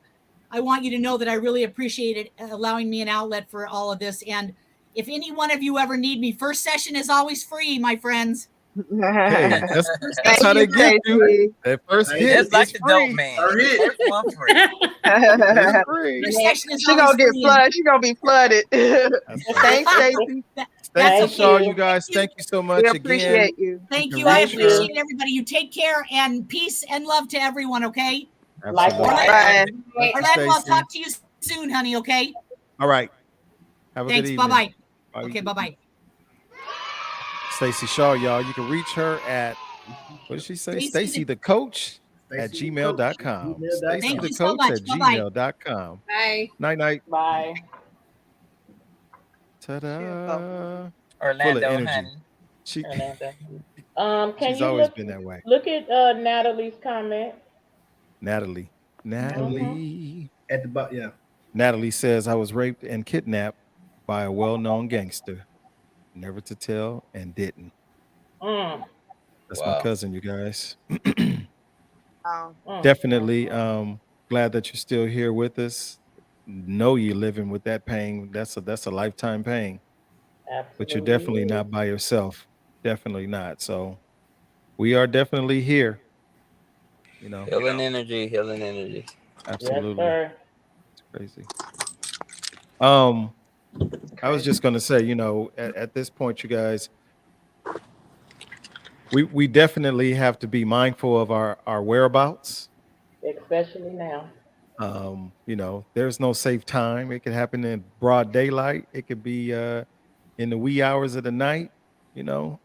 want you to know that I really appreciate it, allowing me an outlet for all of this. And if any one of you ever need me, first session is always free, my friends. Hey, that's Thank how they you, get you. Stacey. That first Hey, hit It's like is the dope free. man. Her hit. First one free. It's free. First session is She always gonna get free. flooded. She gonna be flooded. That's right. Thanks, Stacey. Stacy Thank Shaw, you. you guys, thank you so We much again. appreciate you. Thank can you. I reach her. appreciate everybody. You take care and peace and love to everyone, okay? Absolutely. Likewise. Bye. Thank you, Orlando, I'll Stacy. talk to you soon, honey, okay? All right. Have a Thanks. good evening. Bye-bye. Bye. Okay, bye-bye. Stacy Shaw, y'all. You can reach her at, what did she say? Stacy the Coach at gmail.com. Stacy Thank the you so Coach much. at Bye-bye. gmail.com. Bye. Night night. Bye. Ta-da. Full of Orlando, energy. honey. She, Orlando. Can she's you always been that way. look at Natalie's comment? Natalie. Natalie. At the bottom, yeah. Natalie says, I was raped and kidnapped by a well-known gangster. Never to tell and didn't. Mm, That's Wow. my cousin, you guys. mm, Definitely glad that you're still here with us. Know you're living with that pain. That's a lifetime pain. absolutely. But you're definitely not by yourself. Definitely not. So we are definitely here. You know, Healing energy, healing energy. absolutely. Yes, sir. It's crazy. I was just gonna say, you know, at this point, you guys, we definitely have to be mindful of our whereabouts. Especially now. You know, there's no safe time. It could happen in broad daylight. It could be in the wee hours of the night. You know,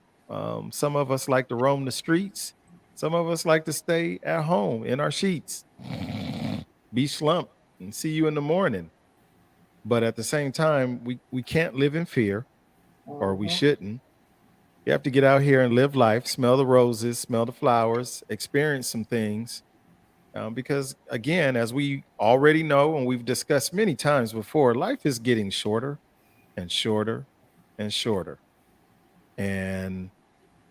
some of us like to roam the streets. Some of us like to stay at home in our sheets, be slumped, and see you in the morning. But at the same time, we can't live in fear, or we shouldn't. You have to get out here and live life, smell the roses, smell the flowers, experience some things. Because again, as we already know and we've discussed many times before, life is getting shorter and shorter and shorter. And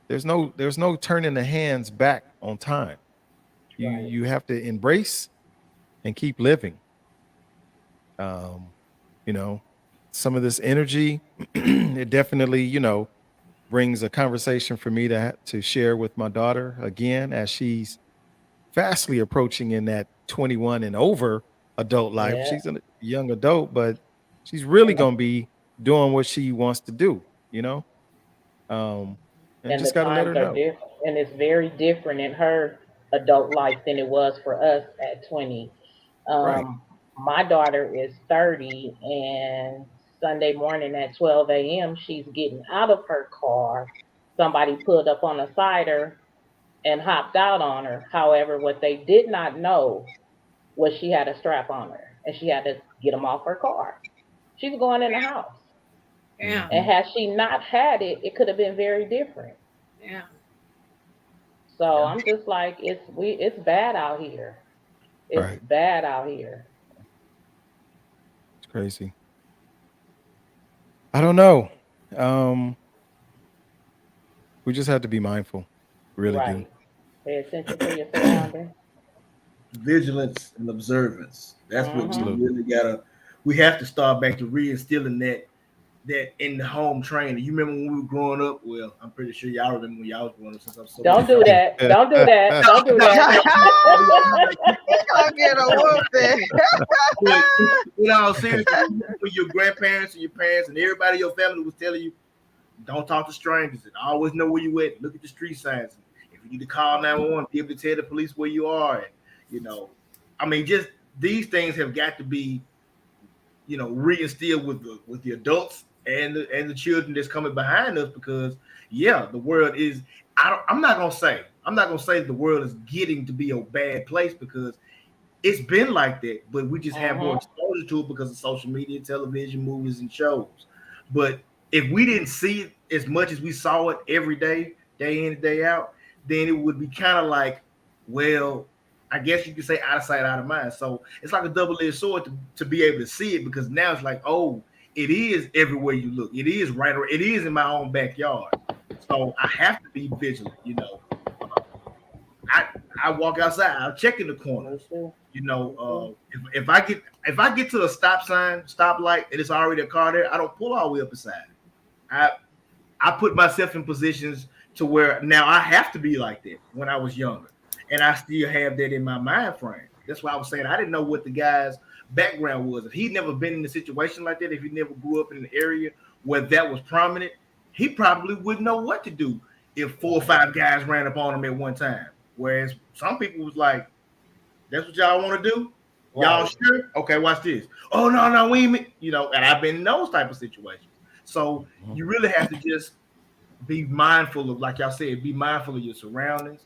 there's no turning the hands back on time. You have to embrace and keep living. You know, some of this energy, it definitely, you know, brings a conversation for me to share with my daughter again as she's fastly approaching in that 21 and over adult life. Yeah. She's a young adult, but she's really going to be doing what she wants to do, you know? And And just the got to let her times are know. different, and it's very different in her adult life than it was for us at 20. Right. My daughter is 30, and Sunday morning at 12 a.m., she's getting out of her car. Somebody pulled up on a cider and hopped out on her. However, what they did not know was she had a strap on her, and she had to get them off her car. She was going in the house. Yeah. And had she not had it, it could have been very different. Yeah. So I'm just like, it's bad out here. It's Right. bad out here. It's crazy. I don't know. We just have to be mindful. Really do. Right. Pay attention to your surroundings. vigilance and observance. That's what we really gotta. We have to start back to reinstilling that in the home training. You remember when we were growing up? Well, I'm pretty sure y'all remember when y'all was growing up. Since I'm so Don't do that. Don't do that. Don't do that. He gonna get a whooping. You know, seriously, when your grandparents and your parents and everybody in your family was telling you, don't talk to strangers and always know where you at. Look at the street signs. If you need to call 911, be able to tell the police where you are. And, you know, I mean, just these things have got to be, you know, reinstilled with the adults and the children that's coming behind us, because the world is. I'm not gonna say the world is getting to be a bad place, because it's been like that, but we just have more exposure to it because of social media, television, movies, and shows. But if we didn't see it as much as we saw it every day, day in and day out, then it would be kind of like, well, I guess you could say out of sight, out of mind. So it's like a double-edged sword to be able to see it, because now it's like, oh, it is everywhere you look. It is right, or it is in my own backyard. So I have to be vigilant, you know. I walk outside, I'll check in the corners. You know, if I get to a stoplight, and it's already a car there, I don't pull all the way up beside it. I put myself in positions to where now I have to be like that when I was younger, and I still have that in my mind frame. That's why I was saying I didn't know what the guy's background was. If he'd never been in a situation like that, if he never grew up in an area where that was prominent, he probably wouldn't know what to do if 4 or 5 guys ran up on him at one time. Whereas some people was like, that's what y'all want to do? Y'all sure? Okay, watch this. Oh, no, we ain't, you know, and I've been in those type of situations. So you really have to just be mindful of, like y'all said, be mindful of your surroundings.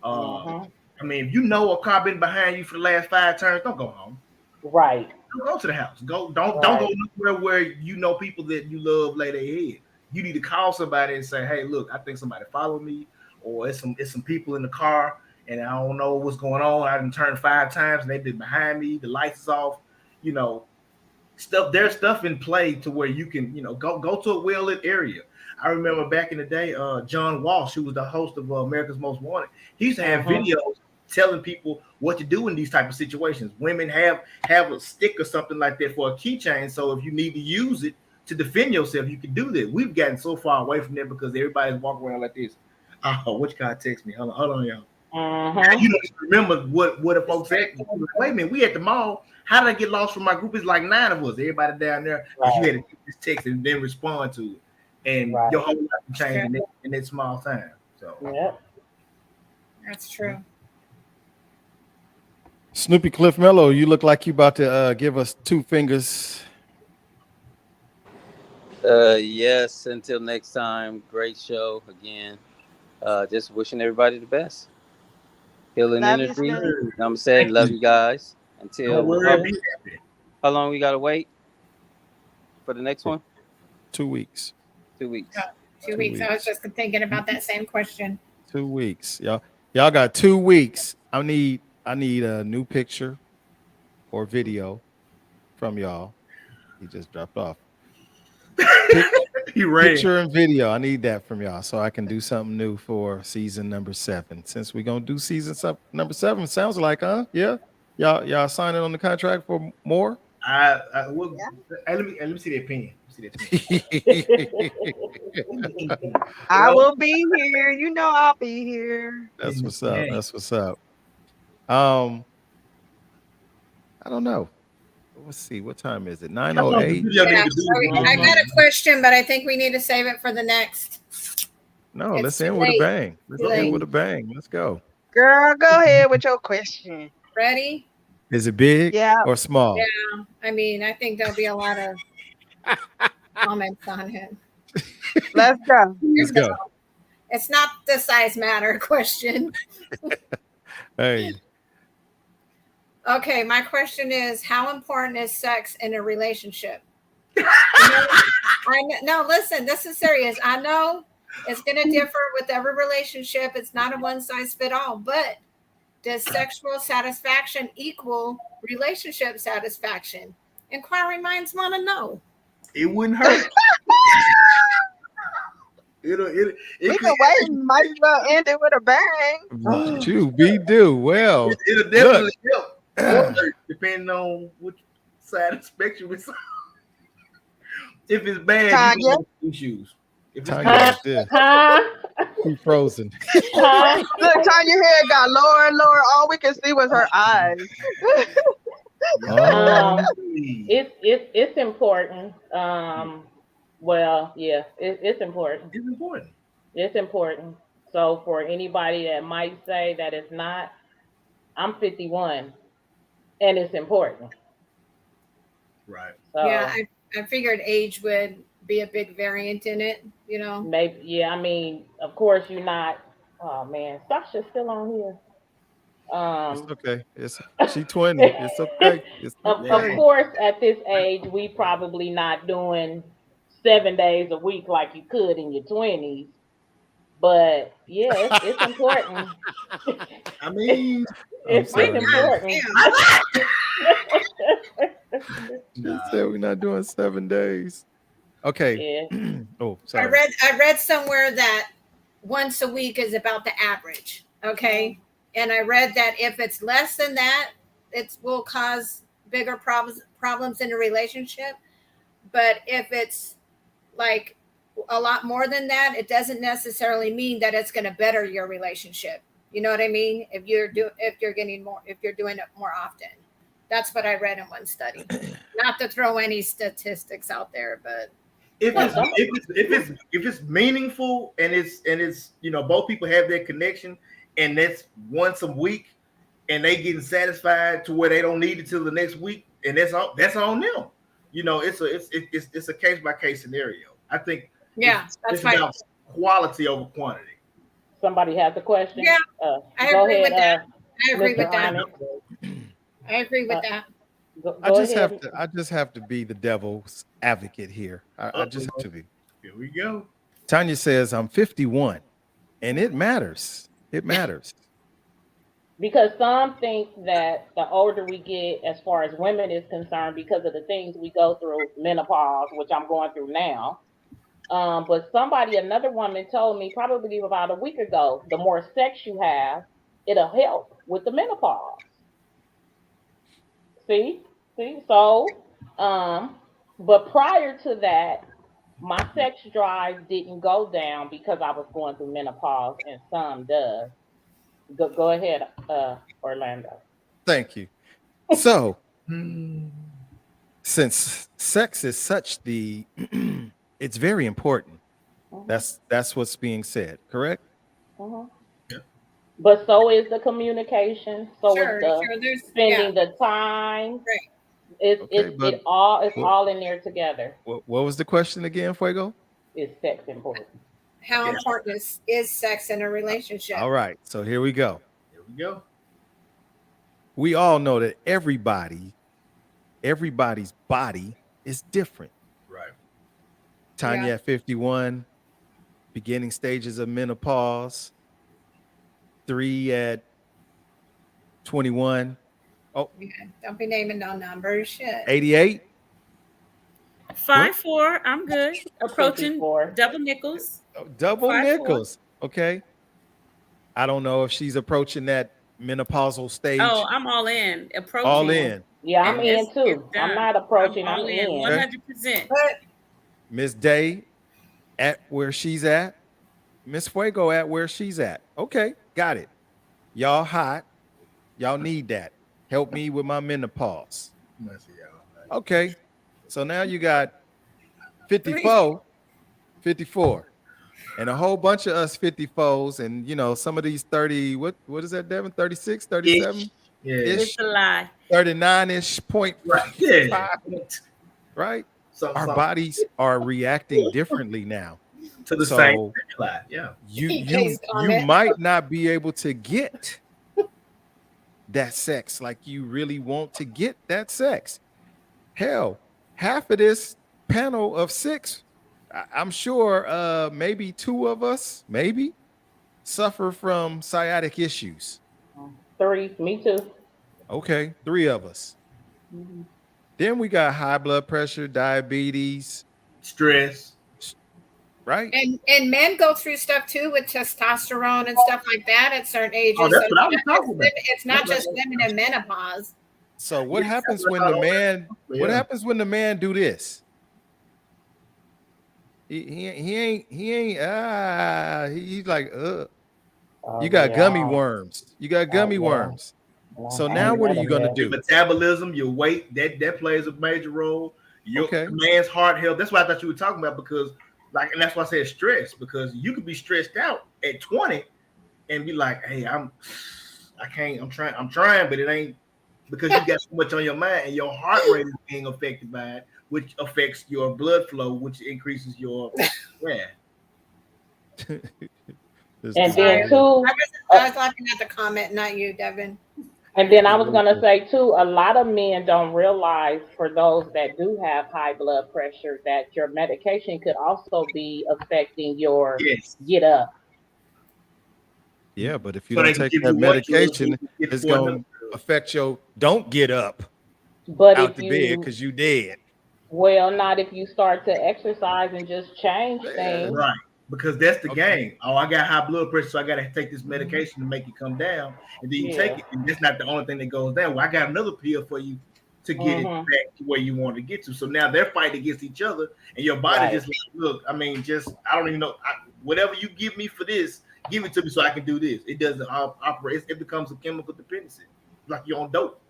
I mean, if you know a car been behind you for the last 5 turns, don't go home. Right. Don't go to the house. Don't go nowhere where you know people that you love lay their head. You need to call somebody and say, hey, look, I think somebody followed me, or it's some people in the car, and I don't know what's going on. I done turned 5 times and they've been behind me. The lights is off. You know, there's stuff in play to where you can, you know, go to a well-lit area. I remember back in the day, John Walsh, who was the host of America's Most Wanted, he used to have videos telling people what to do in these type of situations. Women have a stick or something like that for a keychain, so if you need to use it to defend yourself, you can do that. We've gotten so far away from that because everybody's walking around like this. Oh, which guy text me? Hold on, y'all. You don't remember what the folks said. Wait a minute, we at the mall. How did I get lost from my group? It's like 9 of us. Everybody down there. You had to get this text and then respond to it. And your whole life can change in that small time. So that's true. Snoopy Cliff Mello, you look like you about to give us 2 fingers. Yes, until next time. Great show again. Just wishing everybody the best. Healing energy. I'm saying love you guys. Until how long we gotta wait for the next one? 2 weeks. 2 weeks. 2 weeks. I was just thinking about that same question. 2 weeks. Y'all got 2 weeks. I need a new picture or video from y'all. He just dropped off. Picture and video. I need that from y'all so I can do something new for season number 7. Since we're gonna do season number 7, sounds like, huh? Yeah. Y'all signing on the contract for more? Let me see the opinion. I will be here. You know I'll be here. That's what's up. That's what's up. I don't know. Let's see. What time is it? 9:08. Yeah, I got a question, but I think we need to save it for the next. No, let's end with a bang. Let's end with a bang. Let's go. Girl, go ahead with your question. Ready? Is it big or small? Yeah. I mean, I think there'll be a lot of comments on it. Let's go. Let's go. It's not the size matter question. Hey. Okay, my question is, how important is sex in a relationship? No, listen, this is serious. I know it's going to differ with every relationship. It's not a one size fit all, but does sexual satisfaction equal relationship satisfaction? Inquiring minds want to know. It wouldn't hurt. It We've could been waiting. Might as well end it with a bang. To be do well. it'll definitely help, depending on which side of the spectrum it's on. If it's bad, Tanya? you can have issues. If it's Tanya good, like this. Huh? She frozen. Huh? Look, Tanya's hair got lower and lower. All we can see was her eyes. It's important. Well, yeah, it's important. it's important. It's important. So for anybody that might say that it's not, I'm 51, and it's important. Right. So Yeah, I figured age would be a big variant in it, you know. maybe, yeah. I mean, of course, you're not. Oh man, Sasha's still on here. It's okay. She 20. It's okay. It's Of okay. course, at this age, we probably not doing 7 days a week like you could in your 20s. But yeah, it's important. I mean, It's sorry, important. She said we're not doing 7 days. Okay. Yeah. Oh, sorry. I read somewhere that once a week is about the average. Okay. And I read that if it's less than that, it will cause bigger problems in a relationship. But if it's like a lot more than that, it doesn't necessarily mean that it's going to better your relationship. You know what I mean? If you're doing it more often. That's what I read in one study. Not to throw any statistics out there, but if it's meaningful and it's both people have their connection and that's once a week and they getting satisfied to where they don't need it till the next week and that's on them. It's a case by case scenario. I think it's about quality over quantity. Somebody has a question. Yeah, I agree with that. I agree Mr. with that. Onyx. I agree with that. I just have to be the devil's advocate here. I just have to be. Here we go. Tanya says I'm 51, and it matters. It matters. Because some think that the older we get, as far as women is concerned, because of the things we go through, menopause, which I'm going through now. But another woman told me probably about a week ago, the more sex you have, it'll help with the menopause. See? So, but prior to that, my sex drive didn't go down because I was going through menopause, and some does. Go ahead, Orlando. Thank you. So, since sex is such it's very important. That's what's being said, correct? But so is the communication. So Sure, is the spending the time. Right. It's all in there together. What was the question again, Fuego? Is sex important? How important is sex in a relationship? All right, so here we go. Here we go. We all know that everybody's body is different. Right. Tanya at 51, beginning stages of menopause. 3 at 21. Oh, don't be naming no numbers. Shit. 88. 5'4". I'm good. Approaching 54. double nickels. Double 5'4". nickels. Okay. I don't know if she's approaching that menopausal stage. Oh, I'm all in. Approaching. All in. Yeah, I'm in too. I'm not approaching. I'm in. 100%. Miss Day at where she's at. Miss Fuego at where she's at. Okay, got it. Y'all hot. Y'all need that. Help me with my menopause. Okay. So now you got 54, and a whole bunch of us 54s, and some of these 30, what is that, Devin? 36, 37? Yeah. It's a lie. 39-ish point. Right? Our bodies are reacting differently now. To the same stimuli. Yeah. You might not be able to get that sex like you really want to get that sex. Hell, half of this panel of 6, I'm sure maybe 2 of us suffer from sciatic issues. 3, me too. Okay, 3 of us. Then we got high blood pressure, diabetes, stress. right? And men go through stuff too with testosterone and stuff like that at certain ages. Oh, that's what I was talking about. It's not just women in menopause. So what happens when the man? What happens when the man do this? He ain't he's like you got gummy worms. You got gummy worms. So now what are you gonna do? Your metabolism, your weight, that plays a major role. Your man's heart health. That's what I thought you were talking about, because like, and that's why I said stress, because you could be stressed out at 20 and be like, hey, I'm trying, but it ain't, because you got so much on your mind and your heart rate is being affected by it, which affects your blood flow, which increases your And then too, I was laughing at the comment, not you, Devin. And then I was gonna say too, a lot of men don't realize, for those that do have high blood pressure, that your medication could also be affecting your get up. Yeah, but if you don't take that medication, it's going to affect your don't get up out the bed because you dead. Well, not if you start to exercise and just change things. Right. Because that's the game. Oh, I got high blood pressure, so I got to take this medication to make it come down. And then you take it, and that's not the only thing that goes down. Well, I got another pill for you to get it back to where you want to get to. So now they're fighting against each other, and your body just like, look, I mean, I don't even know. Whatever you give me for this, give it to me so I can do this. It doesn't operate. It becomes a chemical dependency, like you're on dope.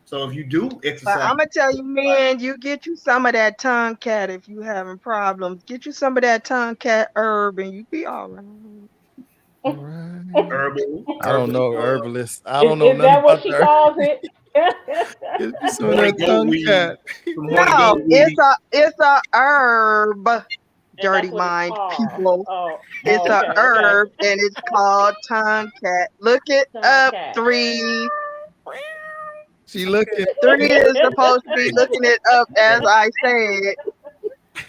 So if you do exercise, I'm gonna tell you, man, you get you some of that tongue-cat if you having problems. Get you some of that tongue-cat herb, and you be all right. Herbal. I don't know herbalist. I don't know nothing about what she calls it. Some of that tongue-cat. No, it's a herb. Dirty mind people. It's a herb, and it's called tongue-cat. Look it up, 3. She looking. 3 is supposed to be looking it up as I said.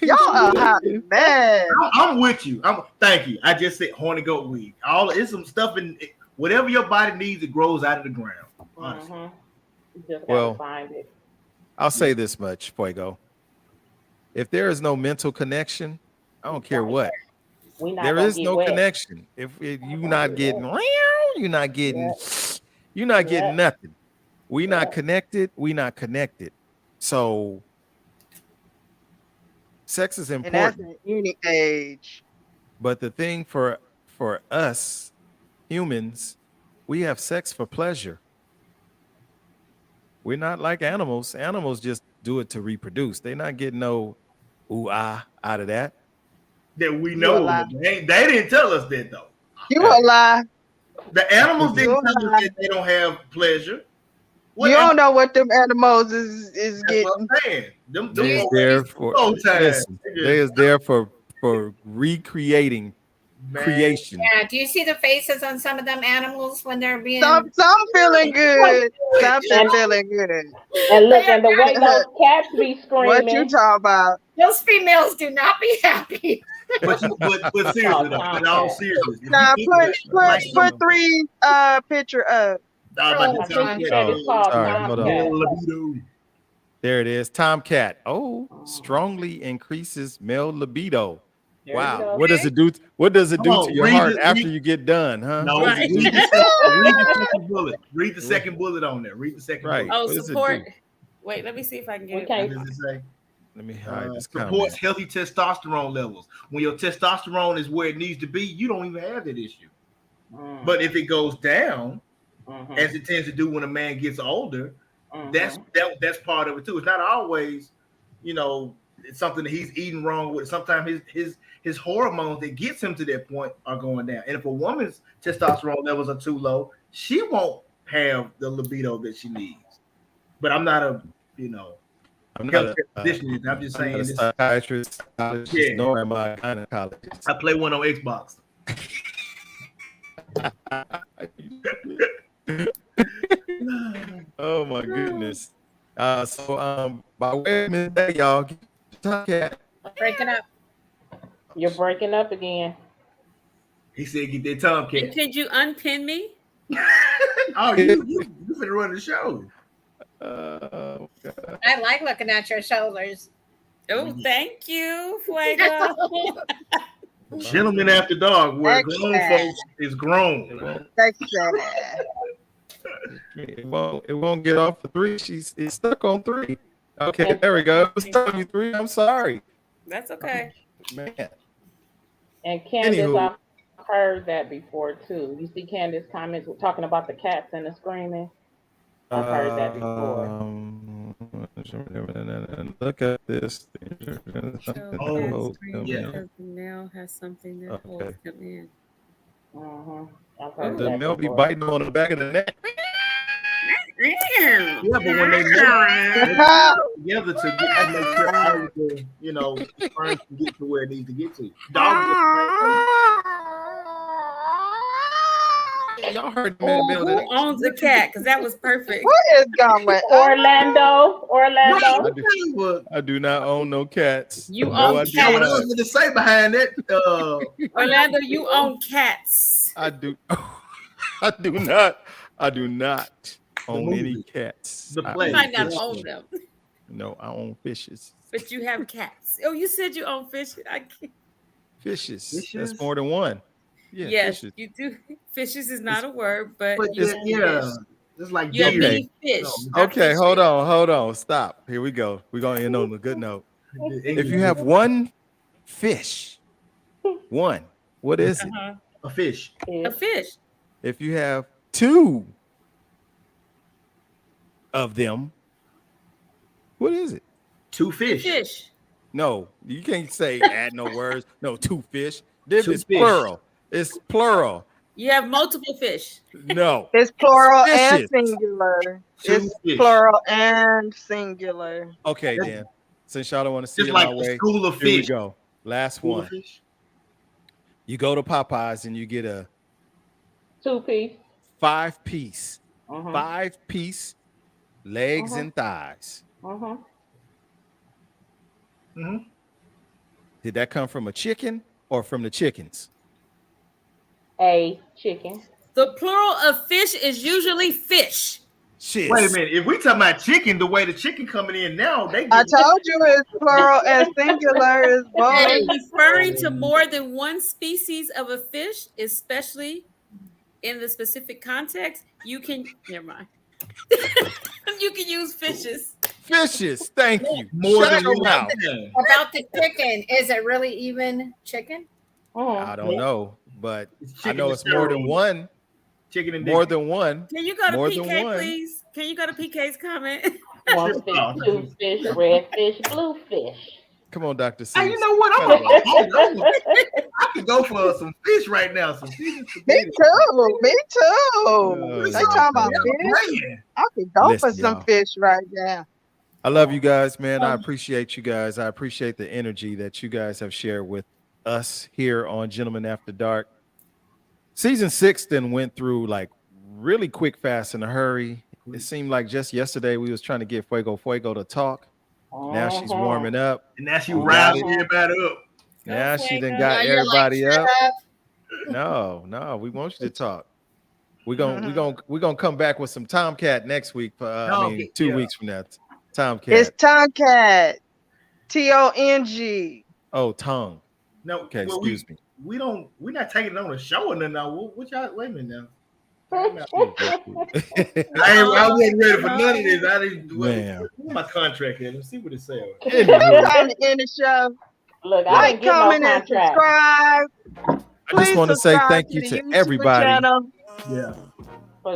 Y'all are hot, man. I'm with you. Thank you. I just said horny goat weed. It's some stuff in it, whatever your body needs, it grows out of the ground. Honestly. Just gotta find it. I'll say this much, Fuego. If there is no mental connection, I don't care what. There is no connection. If you're not getting, you're not getting nothing. We not connected. We not connected. So sex is important. And that's at any age. But the thing for us humans, we have sex for pleasure. We're not like animals. Animals just do it to reproduce. They're not getting no out of that. That we know. They didn't tell us that though. You a lie. The animals didn't tell us that they don't have pleasure. You don't know what them animals is getting. What I'm saying. They is there for recreating creation. Yeah. Do you see the faces on some of them animals when they're being? Some feeling good. Some feeling good. And look, and the way those cats be screaming. What you talking about? Those females do not be happy. But seriously though, in all seriousness. Nah, put 3 picture up. Sorry, hold on. There it is. Tomcat. Oh, strongly increases male libido. Wow. What does it do? What does it do to your heart after you get done, huh? No, read the second bullet. Read the second bullet on there. Read the second bullet. Oh, support. Wait, let me see if I can get it. What does it say? Let me hide this comment. Supports healthy testosterone levels. When your testosterone is where it needs to be, you don't even have that issue. But if it goes down, as it tends to do when a man gets older, that's part of it too. It's not always, it's something that he's eating wrong with. Sometimes his hormones that gets him to that point are going down. And if a woman's testosterone levels are too low, she won't have the libido that she needs. But I'm not a, I'm not physician. I'm just saying. I'm not a psychiatrist, nor am I a gynecologist. I play one on Xbox. Oh my goodness. So by way of midday, y'all, get the Tomcat. Breaking up. You're breaking up again. He said, "Get that Tomcat." Could you unpin me? Oh, you finna run the show. I like looking at your shoulders. Oh, thank you, Fuego. Gentlemen After Dark, where grown folks is grown. It won't get off for 3. It's stuck on 3. Okay, there we go. It's stuck on 3. I'm sorry. That's okay. Man. And Candace, I've heard that before too. You see Candace comments talking about the cats and the screaming. I've heard that before. Look at this. Oh, yeah. The nail has something that holds them in. The nail be biting on the back of the neck. Yeah, but when they together to get to make sure all of the, sperm can get to where it needs to get to. Y'all heard who owns the cat? Because that was perfect. What is going Orlando. I do not own no cats. You own cats. What I was going to say behind that? Orlando, you own cats. I do. I do not own any cats. You might not own them. No, I own fishes. But you have cats. Oh, you said you own fishes. Fishes. That's more than one. Yeah, yes, fishes. You do. Fishes is not a word, but it's like fish. Okay, hold on. Stop. Here we go. We're gonna end on a good note. If you have one fish, what is it? A fish. A fish. If you have 2 of them, what is it? 2 fish. Fish. No, you can't say add no words. No, 2 fish. This is plural. It's plural. You have multiple fish. No. It's plural and singular. It's plural and singular. Okay, then. Since y'all don't want to see it like my way, school of here we fish. go. Last one. You go to Popeyes and you get a 2-piece. 5-piece. 5-piece legs and thighs. Did that come from a chicken or from the chickens? A chicken. The plural of fish is usually fish. Shit. Wait a minute. If we talking about chicken, the way the chicken coming in now, I told you it's plural and singular is both. Referring to more than one species of a fish, especially in the specific context, you can never mind. You can use fishes. Fishes, thank you. More than one. About the chicken, is it really even chicken? I don't know, but I know it's more than one. Chicken and more than one. Can you go to PK, please? Can you go to PK's comment? 1 fish, 2 fish, red fish, blue fish. Come on, Dr. C. Hey, you know what? I could go for some fish right now. Some fish. Me too. They talking about fish. I could go for some fish right now. I love you guys, man. I appreciate you guys. I appreciate the energy that you guys have shared with us here on Gentlemen After Dark. Season 6 then went through like really quick, fast, in a hurry. It seemed like just yesterday we was trying to get Fuego to talk. Now she's warming up. And now she rounding everybody up. Now she done got everybody up. No, we want you to talk. We're gonna come back with some Tomcat next week. 2 weeks from now. Tomcat. It's Tomcat. TONG. Oh, tongue. No. Okay, excuse me. We're not taking it on a show or nothing now. What y'all wait a minute now? I wasn't ready for none of this. I didn't my contract here. Let's see what it says. Time to end the show. Look, I didn't get comment, no and contract. subscribe. I just want to say thank you to everybody. Yeah.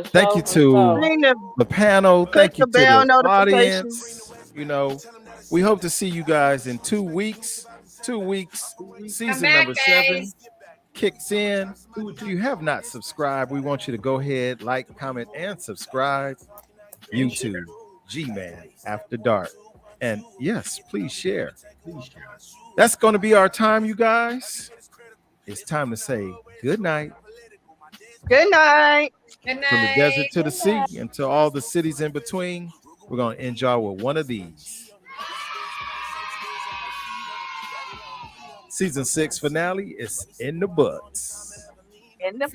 Thank you to the panel. Thank you to the audience. We hope to see you guys in 2 weeks. 2 weeks. Season number 7 kicks in. If you have not subscribed, we want you to go ahead, like, comment, and subscribe. YouTube, G-Man After Dark. And yes, please share. That's going to be our time, you guys. It's time to say good night. Good night. Good night. From the desert to the sea and to all the cities in between, we're going to end y'all with one of these. Season 6 finale is in the books. In the